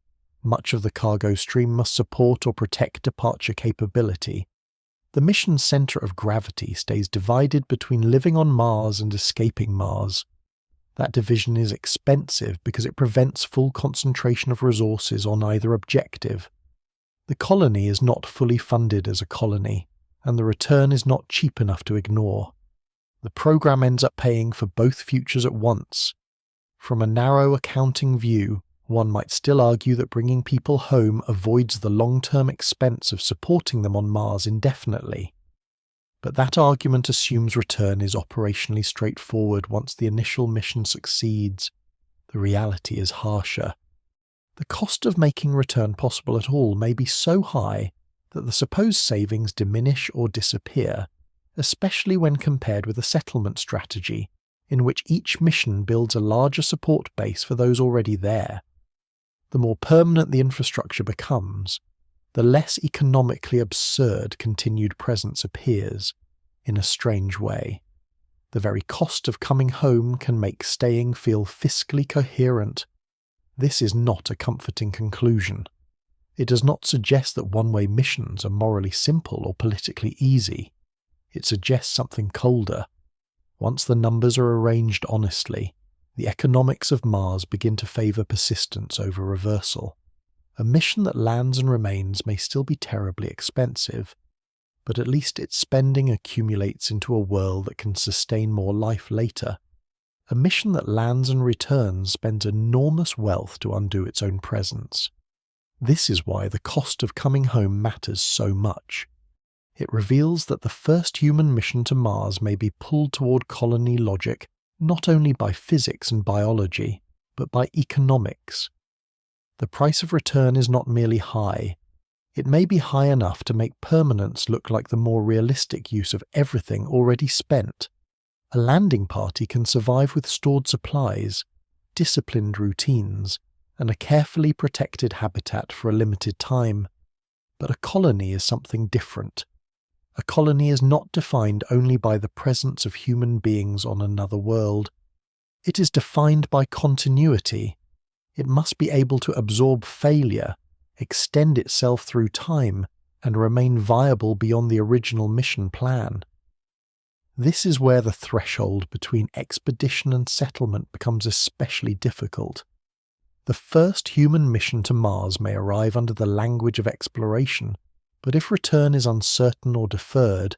much of the cargo stream must support or protect departure capability. The mission's center of gravity stays divided between living on Mars and escaping Mars. That division is expensive because it prevents full concentration of resources on either objective. The colony is not fully funded as a colony, and the return is not cheap enough to ignore. The program ends up paying for both futures at once. From a narrow accounting view, one might still argue that bringing people home avoids the long-term expense of supporting them on Mars indefinitely. But that argument assumes return is operationally straightforward once the initial mission succeeds. The reality is harsher. The cost of making return possible at all may be so high that the supposed savings diminish or disappear, especially when compared with a settlement strategy, in which each mission builds a larger support base for those already there. The more permanent the infrastructure becomes, the less economically absurd continued presence appears, in a strange way. The very cost of coming home can make staying feel fiscally coherent. This is not a comforting conclusion. It does not suggest that one-way missions are morally simple or politically easy. It suggests something colder. Once the numbers are arranged honestly, the economics of Mars begin to favor persistence over reversal. A mission that lands and remains may still be terribly expensive, but at least its spending accumulates into a world that can sustain more life later. A mission that lands and returns spends enormous wealth to undo its own presence. This is why the cost of coming home matters so much. It reveals that the first human mission to Mars may be pulled toward colony logic not only by physics and biology, but by economics. The price of return is not merely high. It may be high enough to make permanence look like the more realistic use of everything already spent. A landing party can survive with stored supplies, disciplined routines, and a carefully protected habitat for a limited time. But a colony is something different. A colony is not defined only by the presence of human beings on another world. It is defined by continuity. It must be able to absorb failure, extend itself through time, and remain viable beyond the original mission plan. This is where the threshold between expedition and settlement becomes especially difficult. The first human mission to Mars may arrive under the language of exploration, but if return is uncertain or deferred,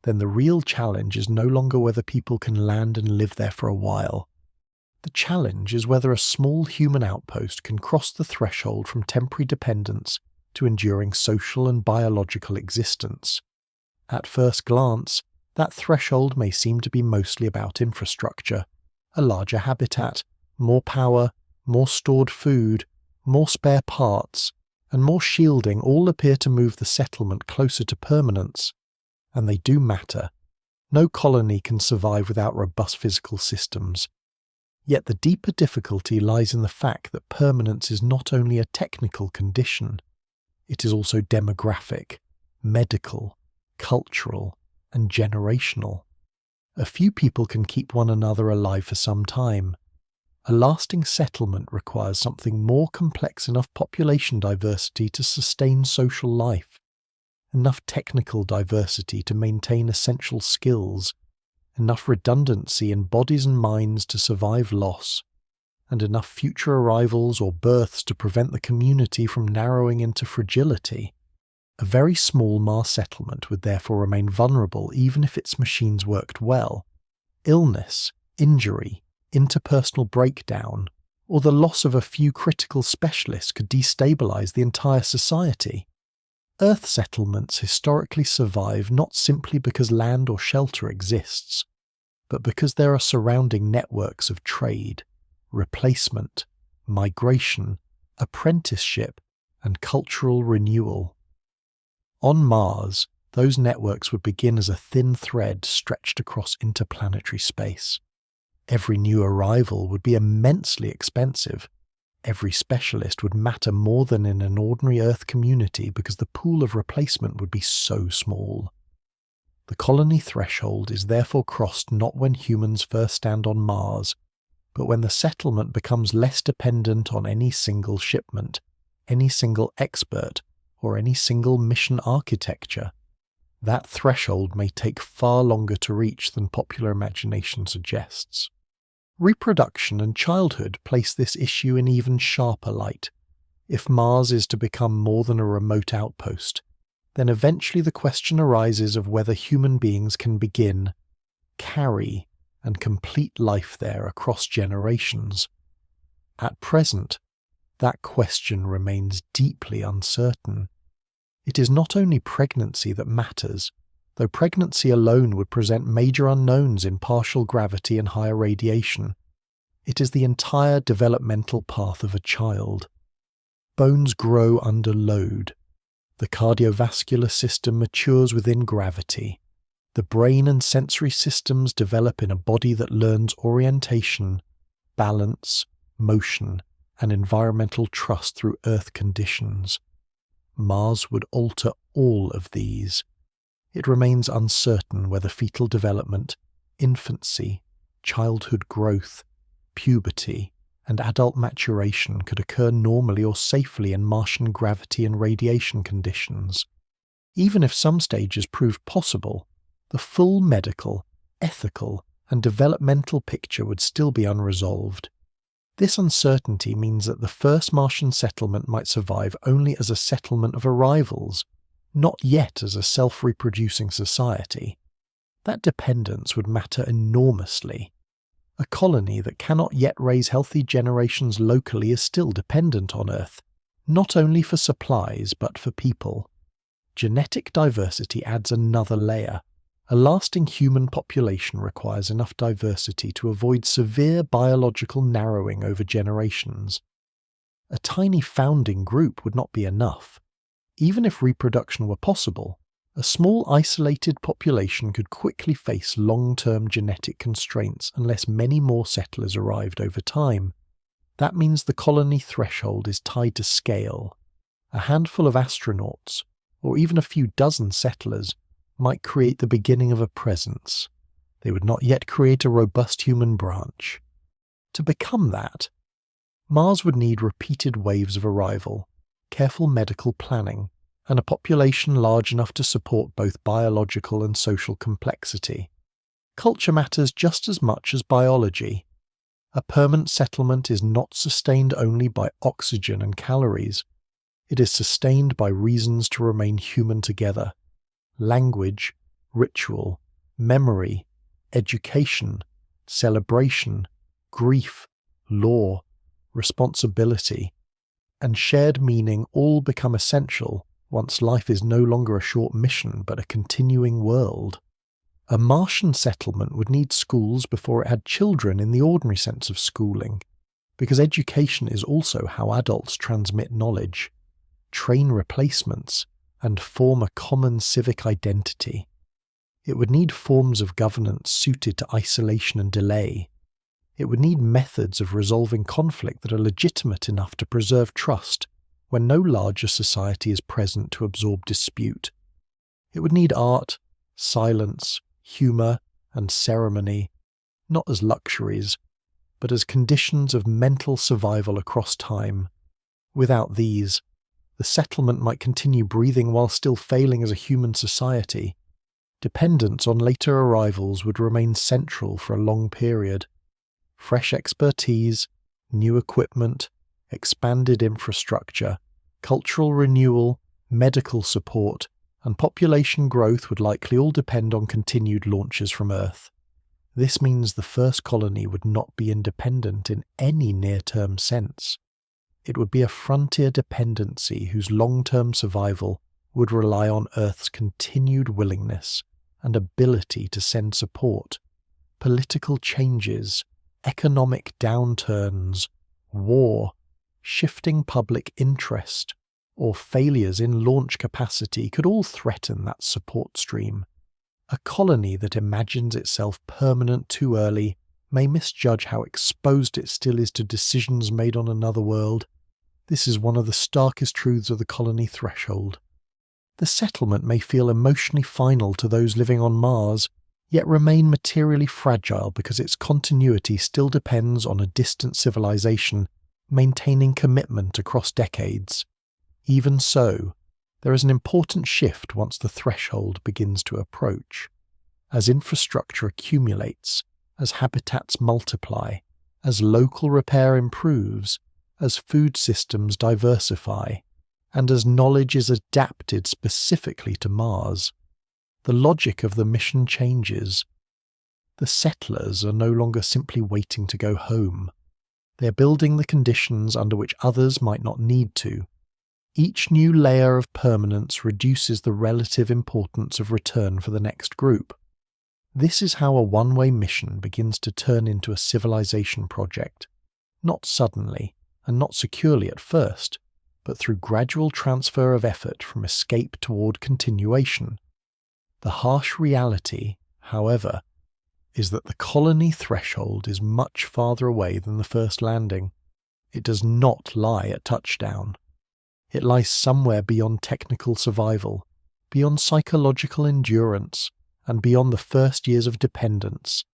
then the real challenge is no longer whether people can land and live there for a while. The challenge is whether a small human outpost can cross the threshold from temporary dependence to enduring social and biological existence. At first glance, that threshold may seem to be mostly about infrastructure, a larger habitat, more power, more stored food, more spare parts, and more shielding all appear to move the settlement closer to permanence. And they do matter. No colony can survive without robust physical systems. Yet the deeper difficulty lies in the fact that permanence is not only a technical condition, it is also demographic, medical, cultural, and generational. A few people can keep one another alive for some time. A lasting settlement requires something more complex, enough population diversity to sustain social life, enough technical diversity to maintain essential skills, enough redundancy in bodies and minds to survive loss, and enough future arrivals or births to prevent the community from narrowing into fragility. A very small Mars settlement would therefore remain vulnerable even if its machines worked well. Illness, injury, interpersonal breakdown, or the loss of a few critical specialists could destabilize the entire society. Earth settlements historically survive not simply because land or shelter exists, but because there are surrounding networks of trade, replacement, migration, apprenticeship, and cultural renewal. On Mars, those networks would begin as a thin thread stretched across interplanetary space. Every new arrival would be immensely expensive. Every specialist would matter more than in an ordinary Earth community because the pool of replacement would be so small. The colony threshold is therefore crossed not when humans first stand on Mars, but when the settlement becomes less dependent on any single shipment, any single expert, or any single mission architecture. That threshold may take far longer to reach than popular imagination suggests. Reproduction and childhood place this issue in even sharper light. If Mars is to become more than a remote outpost, then eventually the question arises of whether human beings can begin, carry, and complete life there across generations. At present, that question remains deeply uncertain. It is not only pregnancy that matters, though pregnancy alone would present major unknowns in partial gravity and higher radiation. It is the entire developmental path of a child. Bones grow under load. The cardiovascular system matures within gravity. The brain and sensory systems develop in a body that learns orientation, balance, motion, and environmental trust through Earth conditions. Mars would alter all of these. It remains uncertain whether fetal development, infancy, childhood growth, puberty, and adult maturation could occur normally or safely in Martian gravity and radiation conditions. Even if some stages proved possible, the full medical, ethical, and developmental picture would still be unresolved. This uncertainty means that the first Martian settlement might survive only as a settlement of arrivals, not yet as a self-reproducing society. That dependence would matter enormously. A colony that cannot yet raise healthy generations locally is still dependent on Earth, not only for supplies but for people. Genetic diversity adds another layer. A lasting human population requires enough diversity to avoid severe biological narrowing over generations. A tiny founding group would not be enough. Even if reproduction were possible, a small isolated population could quickly face long-term genetic constraints unless many more settlers arrived over time. That means the colony threshold is tied to scale. A handful of astronauts, or even a few dozen settlers, might create the beginning of a presence. They would not yet create a robust human branch. To become that, Mars would need repeated waves of arrival, careful medical planning, and a population large enough to support both biological and social complexity. Culture matters just as much as biology. A permanent settlement is not sustained only by oxygen and calories. It is sustained by reasons to remain human together. Language, ritual, memory, education, celebration, grief, law, responsibility, and shared meaning all become essential once life is no longer a short mission but a continuing world. A Martian settlement would need schools before it had children in the ordinary sense of schooling, because education is also how adults transmit knowledge, train replacements, and form a common civic identity. It would need forms of governance suited to isolation and delay. It would need methods of resolving conflict that are legitimate enough to preserve trust when no larger society is present to absorb dispute. It would need art, silence, humour, and ceremony, not as luxuries, but as conditions of mental survival across time. Without these, the settlement might continue breathing while still failing as a human society. Dependence on later arrivals would remain central for a long period. Fresh expertise, new equipment, expanded infrastructure, cultural renewal, medical support, and population growth would likely all depend on continued launches from Earth. This means the first colony would not be independent in any near-term sense. It would be a frontier dependency whose long-term survival would rely on Earth's continued willingness and ability to send support. Political changes, economic downturns, war, shifting public interest, or failures in launch capacity could all threaten that support stream. A colony that imagines itself permanent too early may misjudge how exposed it still is to decisions made on another world. This is one of the starkest truths of the colony threshold. The settlement may feel emotionally final to those living on Mars, yet remain materially fragile because its continuity still depends on a distant civilization maintaining commitment across decades. Even so, there is an important shift once the threshold begins to approach. As infrastructure accumulates, as habitats multiply, as local repair improves, as food systems diversify, and as knowledge is adapted specifically to Mars, the logic of the mission changes. The settlers are no longer simply waiting to go home. They are building the conditions under which others might not need to. Each new layer of permanence reduces the relative importance of return for the next group. This is how a one-way mission begins to turn into a civilization project, not suddenly and not securely at first, but through gradual transfer of effort from escape toward continuation. The harsh reality, however, is that the colony threshold is much farther away than the first landing. It does not lie at touchdown. It lies somewhere beyond technical survival, beyond psychological endurance, and beyond the first years of dependence,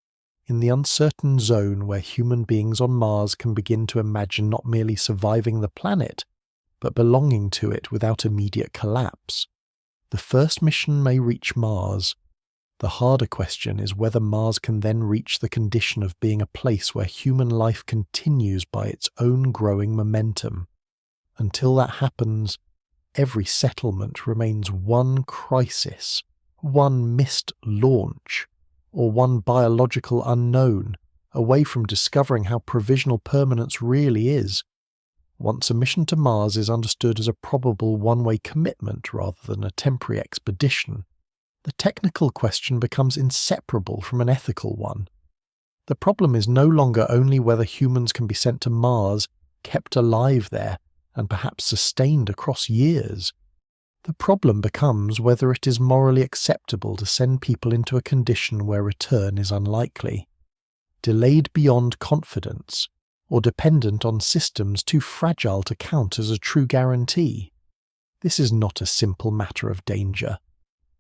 in the uncertain zone where human beings on Mars can begin to imagine not merely surviving the planet, but belonging to it without immediate collapse. The first mission may reach Mars. The harder question is whether Mars can then reach the condition of being a place where human life continues by its own growing momentum. Until that happens, every settlement remains one crisis, one missed launch, or one biological unknown, away from discovering how provisional permanence really is. Once a mission to Mars is understood as a probable one-way commitment rather than a temporary expedition, the technical question becomes inseparable from an ethical one. The problem is no longer only whether humans can be sent to Mars, kept alive there, and perhaps sustained across years. The problem becomes whether it is morally acceptable to send people into a condition where return is unlikely, delayed beyond confidence, or dependent on systems too fragile to count as a true guarantee. This is not a simple matter of danger.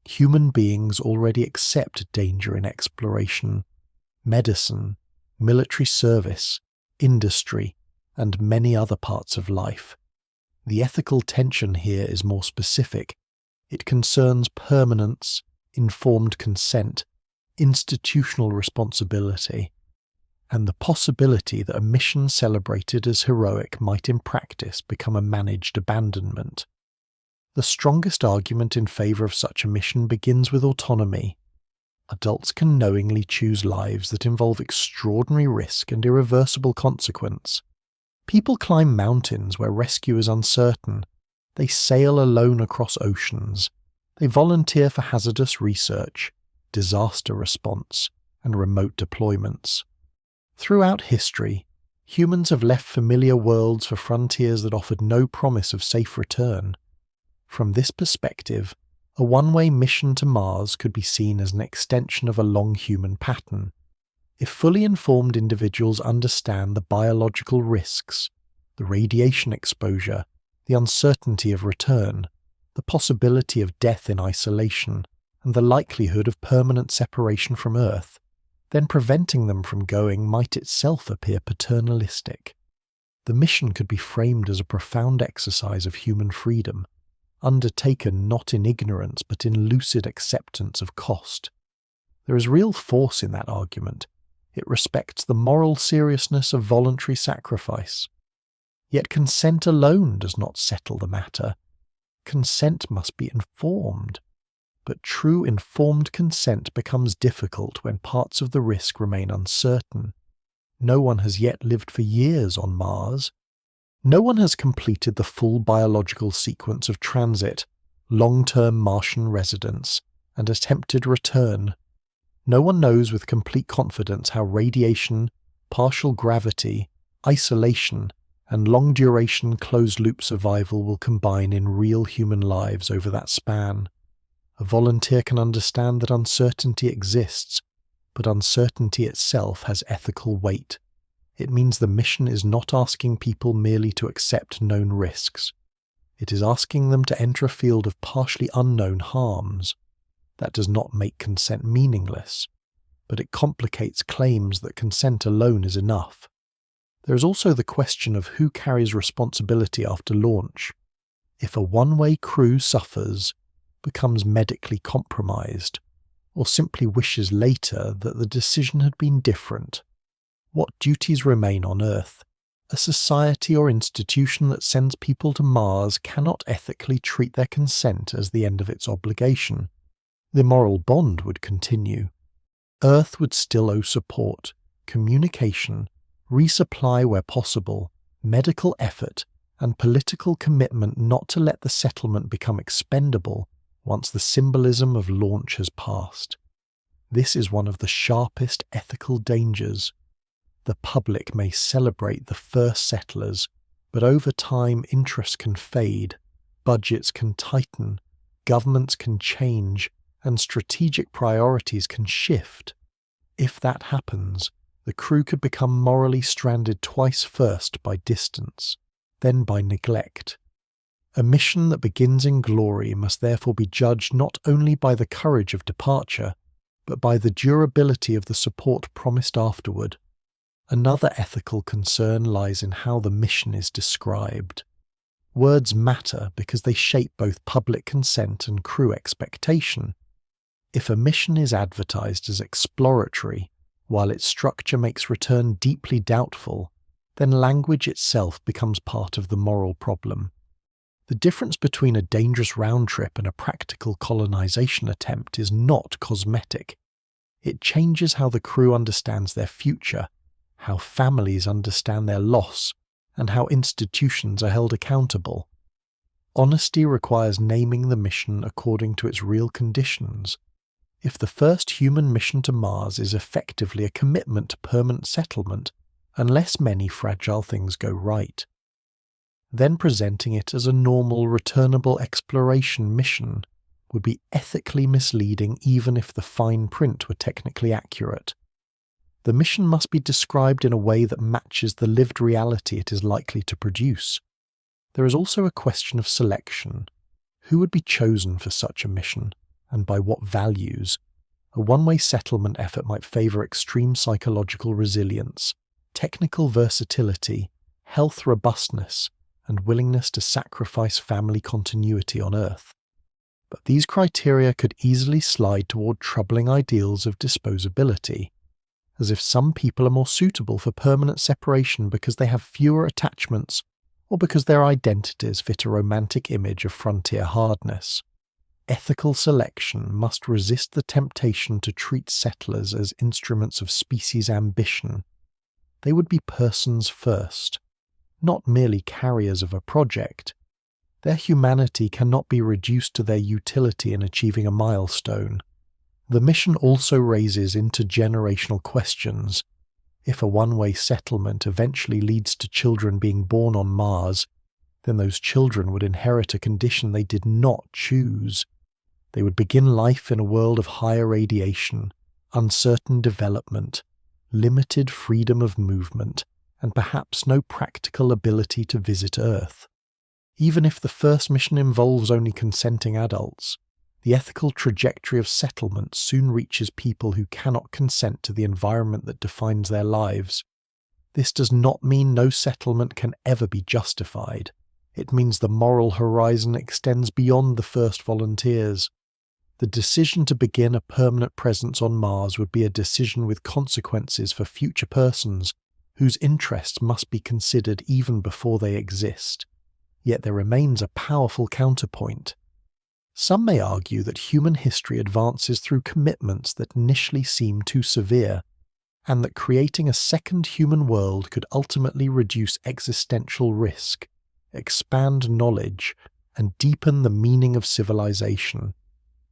Human beings already accept danger in exploration, medicine, military service, industry, and many other parts of life. The ethical tension here is more specific. It concerns permanence, informed consent, institutional responsibility, and the possibility that a mission celebrated as heroic might in practice become a managed abandonment. The strongest argument in favor of such a mission begins with autonomy. Adults can knowingly choose lives that involve extraordinary risk and irreversible consequence. People climb mountains where rescue is uncertain. They sail alone across oceans. They volunteer for hazardous research, disaster response, and remote deployments. Throughout history, humans have left familiar worlds for frontiers that offered no promise of safe return. From this perspective, a one-way mission to Mars could be seen as an extension of a long human pattern. If fully informed individuals understand the biological risks, the radiation exposure, the uncertainty of return, the possibility of death in isolation, and the likelihood of permanent separation from Earth, then preventing them from going might itself appear paternalistic. The mission could be framed as a profound exercise of human freedom, undertaken not in ignorance but in lucid acceptance of cost. There is real force in that argument. It respects the moral seriousness of voluntary sacrifice. Yet consent alone does not settle the matter. Consent must be informed. But true informed consent becomes difficult when parts of the risk remain uncertain. No one has yet lived for years on Mars. No one has completed the full biological sequence of transit, long-term Martian residence, and attempted return. No one knows with complete confidence how radiation, partial gravity, isolation, and long-duration closed-loop survival will combine in real human lives over that span. A volunteer can understand that uncertainty exists, but uncertainty itself has ethical weight. It means the mission is not asking people merely to accept known risks. It is asking them to enter a field of partially unknown harms. That does not make consent meaningless, but it complicates claims that consent alone is enough. There is also the question of who carries responsibility after launch. If a one-way crew suffers, becomes medically compromised, or simply wishes later that the decision had been different, what duties remain on Earth? A society or institution that sends people to Mars cannot ethically treat their consent as the end of its obligation. The moral bond would continue. Earth would still owe support, communication, resupply where possible, medical effort, and political commitment not to let the settlement become expendable once the symbolism of launch has passed. This is one of the sharpest ethical dangers. The public may celebrate the first settlers, but over time interest can fade, budgets can tighten, governments can change, and strategic priorities can shift. If that happens, the crew could become morally stranded twice, first by distance, then by neglect. A mission that begins in glory must therefore be judged not only by the courage of departure, but by the durability of the support promised afterward. Another ethical concern lies in how the mission is described. Words matter because they shape both public consent and crew expectation. If a mission is advertised as exploratory, while its structure makes return deeply doubtful, then language itself becomes part of the moral problem. The difference between a dangerous round trip and a practical colonization attempt is not cosmetic. It changes how the crew understands their future, how families understand their loss, and how institutions are held accountable. Honesty requires naming the mission according to its real conditions. If the first human mission to Mars is effectively a commitment to permanent settlement, unless many fragile things go right, then presenting it as a normal, returnable exploration mission would be ethically misleading even if the fine print were technically accurate. The mission must be described in a way that matches the lived reality it is likely to produce. There is also a question of selection. Who would be chosen for such a mission, and by what values? A one-way settlement effort might favor extreme psychological resilience, technical versatility, health robustness, and willingness to sacrifice family continuity on Earth. But these criteria could easily slide toward troubling ideals of disposability, as if some people are more suitable for permanent separation because they have fewer attachments or because their identities fit a romantic image of frontier hardness. Ethical selection must resist the temptation to treat settlers as instruments of species ambition. They would be persons first, not merely carriers of a project. Their humanity cannot be reduced to their utility in achieving a milestone. The mission also raises intergenerational questions. If a one-way settlement eventually leads to children being born on Mars, then those children would inherit a condition they did not choose. They would begin life in a world of higher radiation, uncertain development, limited freedom of movement, and perhaps no practical ability to visit Earth. Even if the first mission involves only consenting adults, the ethical trajectory of settlement soon reaches people who cannot consent to the environment that defines their lives. This does not mean no settlement can ever be justified. It means the moral horizon extends beyond the first volunteers. The decision to begin a permanent presence on Mars would be a decision with consequences for future persons whose interests must be considered even before they exist. Yet there remains a powerful counterpoint. Some may argue that human history advances through commitments that initially seem too severe, and that creating a second human world could ultimately reduce existential risk, expand knowledge, and deepen the meaning of civilization.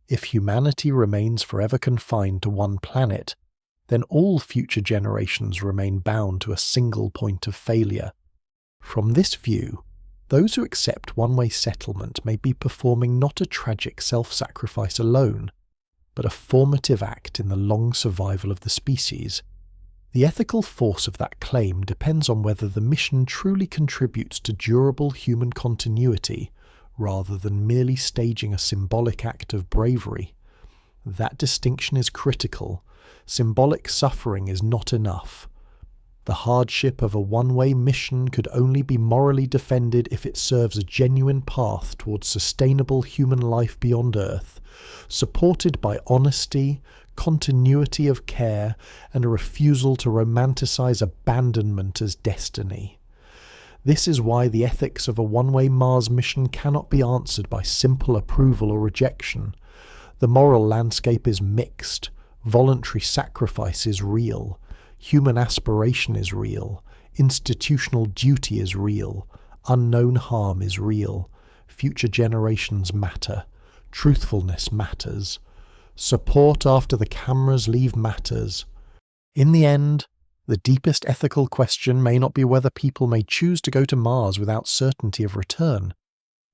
If humanity remains forever confined to one planet, then all future generations remain bound to a single point of failure. From this view, those who accept one-way settlement may be performing not a tragic self-sacrifice alone, but a formative act in the long survival of the species. The ethical force of that claim depends on whether the mission truly contributes to durable human continuity, rather than merely staging a symbolic act of bravery. That distinction is critical. Symbolic suffering is not enough. The hardship of a one-way mission could only be morally defended if it serves a genuine path towards sustainable human life beyond Earth, supported by honesty, continuity of care, and a refusal to romanticize abandonment as destiny. This is why the ethics of a one-way Mars mission cannot be answered by simple approval or rejection. The moral landscape is mixed. Voluntary sacrifice is real. Human aspiration is real. Institutional duty is real. Unknown harm is real. Future generations matter. Truthfulness matters. Support after the cameras leave matters. In the end, the deepest ethical question may not be whether people may choose to go to Mars without certainty of return.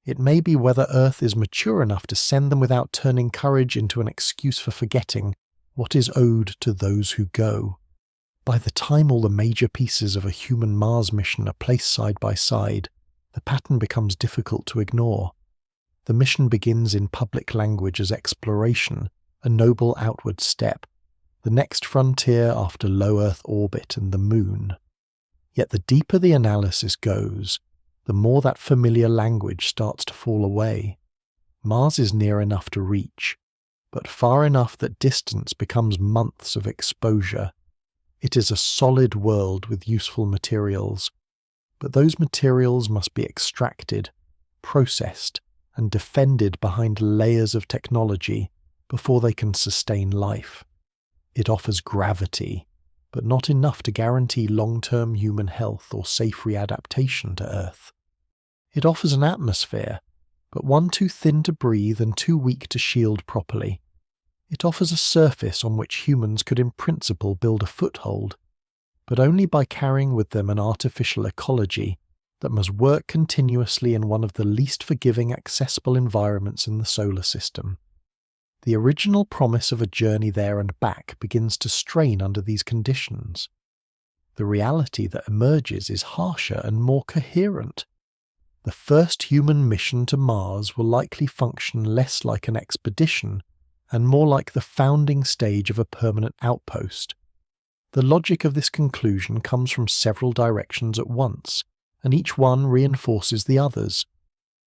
It may be whether Earth is mature enough to send them without turning courage into an excuse for forgetting what is owed to those who go. By the time all the major pieces of a human Mars mission are placed side by side, the pattern becomes difficult to ignore. The mission begins in public language as exploration, a noble outward step, the next frontier after low Earth orbit and the Moon. Yet the deeper the analysis goes, the more that familiar language starts to fall away. Mars is near enough to reach, but far enough that distance becomes months of exposure. It is a solid world with useful materials, but those materials must be extracted, processed, and defended behind layers of technology before they can sustain life. It offers gravity, but not enough to guarantee long-term human health or safe readaptation to Earth. It offers an atmosphere, but one too thin to breathe and too weak to shield properly. It offers a surface on which humans could in principle build a foothold, but only by carrying with them an artificial ecology that must work continuously in one of the least forgiving accessible environments in the solar system. The original promise of a journey there and back begins to strain under these conditions. The reality that emerges is harsher and more coherent. the first human mission to Mars will likely function less like an expedition and more like the founding stage of a permanent outpost. The logic of this conclusion comes from several directions at once, and each one reinforces the others.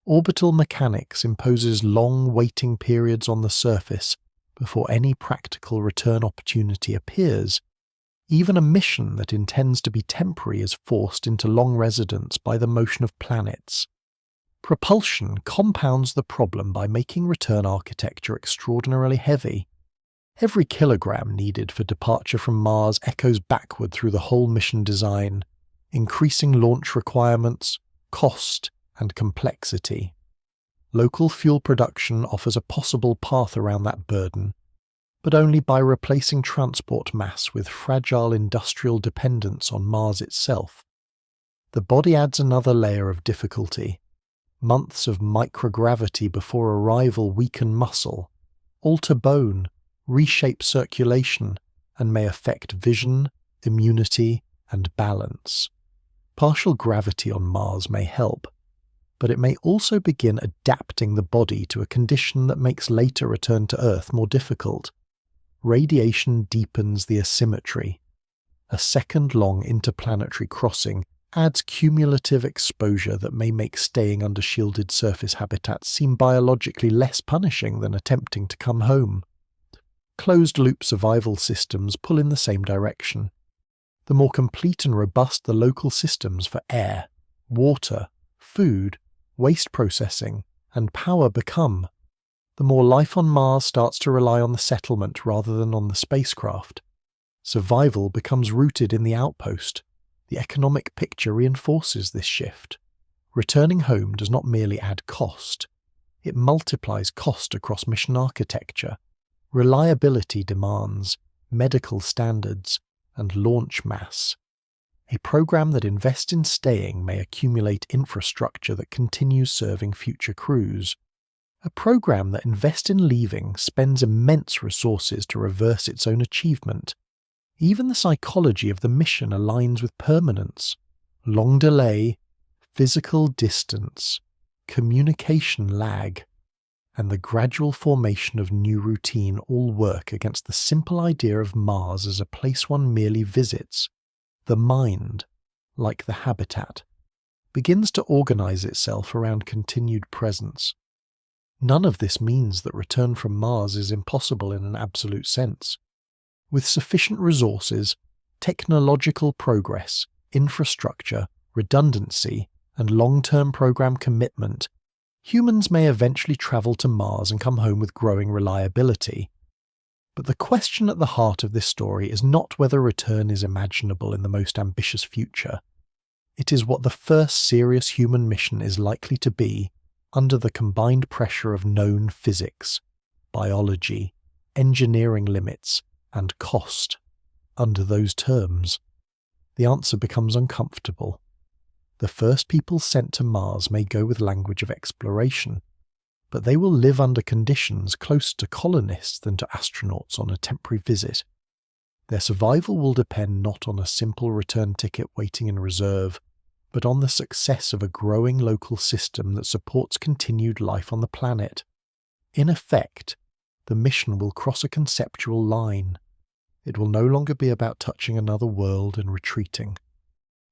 Orbital mechanics imposes long waiting periods on the surface before any practical return opportunity appears. Even a mission that intends to be temporary is forced into long residence by the motion of planets. Propulsion compounds the problem by making return architecture extraordinarily heavy. Every kilogram needed for departure from Mars echoes backward through the whole mission design, increasing launch requirements, cost, and complexity. Local fuel production offers a possible path around that burden, but only by replacing transport mass with fragile industrial dependence on Mars itself. The body adds another layer of difficulty. Months of microgravity before arrival weaken muscle, alter bone, reshape circulation, and may affect vision, immunity, and balance. Partial gravity on Mars may help, but it may also begin adapting the body to a condition that makes later return to Earth more difficult. Radiation deepens the asymmetry. A second-long interplanetary crossing adds cumulative exposure that may make staying under shielded surface habitats seem biologically less punishing than attempting to come home. Closed-loop survival systems pull in the same direction. The more complete and robust the local systems for air, water, food, waste processing, and power become, the more life on Mars starts to rely on the settlement rather than on the spacecraft. Survival becomes rooted in the outpost. The economic picture reinforces this shift. Returning home does not merely add cost. It multiplies cost across mission architecture, reliability demands, medical standards, and launch mass. A program that invests in staying may accumulate infrastructure that continues serving future crews. A program that invests in leaving spends immense resources to reverse its own achievement. Even the psychology of the mission aligns with permanence. Long delay, physical distance, communication lag, and the gradual formation of new routine all work against the simple idea of Mars as a place one merely visits. The mind, like the habitat, begins to organize itself around continued presence. None of this means that return from Mars is impossible in an absolute sense. With sufficient resources, technological progress, infrastructure, redundancy, and long-term program commitment, humans may eventually travel to Mars and come home with growing reliability. But the question at the heart of this story is not whether return is imaginable in the most ambitious future. It is what the first serious human mission is likely to be under the combined pressure of known physics, biology, engineering limits, and cost. Under those terms, the answer becomes uncomfortable. The first people sent to Mars may go with language of exploration, but they will live under conditions closer to colonists than to astronauts on a temporary visit. Their survival will depend not on a simple return ticket waiting in reserve, but on the success of a growing local system that supports continued life on the planet. In effect, the mission will cross a conceptual line. It will no longer be about touching another world and retreating.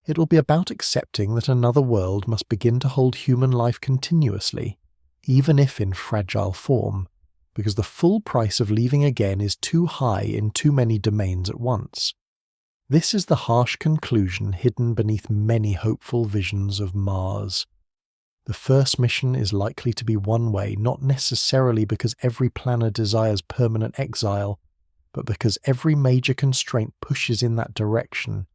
It will be about accepting that another world must begin to hold human life continuously, even if in fragile form, because the full price of leaving again is too high in too many domains at once. This is the harsh conclusion hidden beneath many hopeful visions of Mars. The first mission is likely to be one way, not necessarily because every planner desires permanent exile, but because every major constraint pushes in that direction.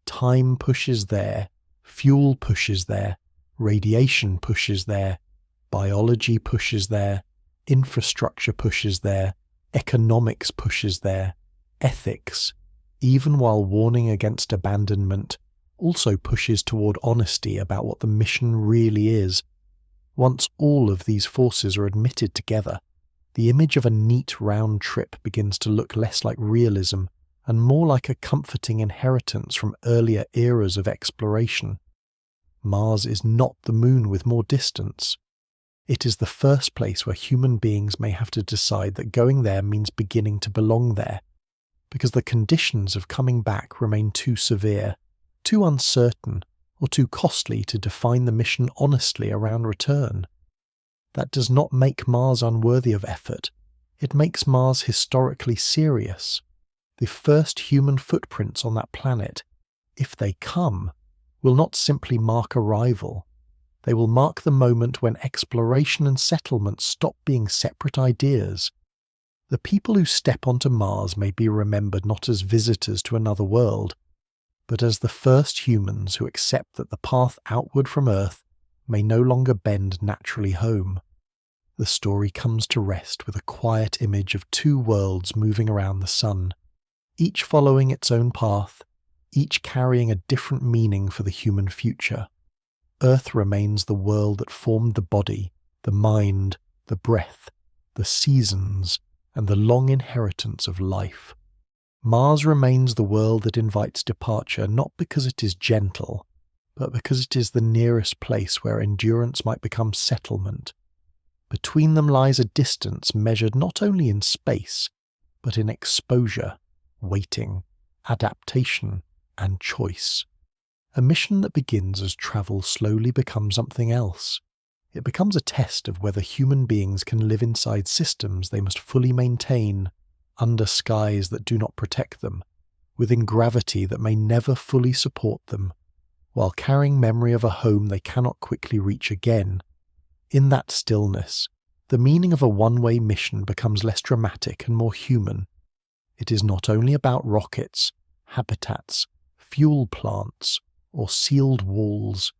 Time pushes there, fuel pushes there, radiation pushes there, biology pushes there, infrastructure pushes there, economics pushes there, ethics, even while warning against abandonment, also pushes toward honesty about what the mission really is. Once all of these forces are admitted together, the image of a neat round trip begins to look less like realism and more like a comforting inheritance from earlier eras of exploration. Mars is not the moon with more distance. It is the first place where human beings may have to decide that going there means beginning to belong there, because the conditions of coming back remain too severe, too uncertain, or too costly to define the mission honestly around return. That does not make Mars unworthy of effort. It makes Mars historically serious. The first human footprints on that planet, if they come, will not simply mark arrival. They will mark the moment when exploration and settlement stop being separate ideas. The people who step onto Mars may be remembered not as visitors to another world, but as the first humans who accept that the path outward from Earth may no longer bend naturally home. The story comes to rest with a quiet image of two worlds moving around the sun, each following its own path, each carrying a different meaning for the human future. Earth remains the world that formed the body, the mind, the breath, the seasons, and the long inheritance of life. Mars remains the world that invites departure not because it is gentle, but because it is the nearest place where endurance might become settlement. Between them lies a distance measured not only in space, but in exposure, waiting, adaptation, and choice. A mission that begins as travel slowly becomes something else. It becomes a test of whether human beings can live inside systems they must fully maintain, under skies that do not protect them, within gravity that may never fully support them, while carrying memory of a home they cannot quickly reach again. In that stillness, the meaning of a one-way mission becomes less dramatic and more human. It is not only about rockets, habitats, fuel plants, or sealed walls.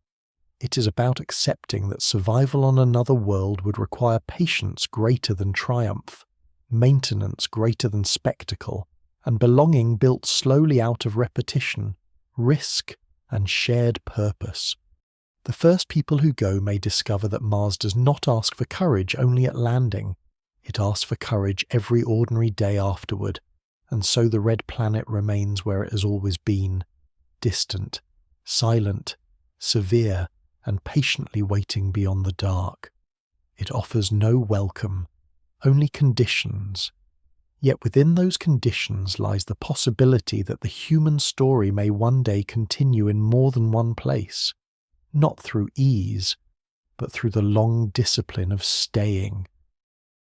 It is about accepting that survival on another world would require patience greater than triumph, maintenance greater than spectacle, and belonging built slowly out of repetition, risk, and shared purpose. The first people who go may discover that Mars does not ask for courage only at landing. It asks for courage every ordinary day afterward, and so the red planet remains where it has always been, distant, silent, severe, and patiently waiting beyond the dark. It offers no welcome, only conditions. Yet within those conditions lies the possibility that the human story may one day continue in more than one place, not through ease, but through the long discipline of staying.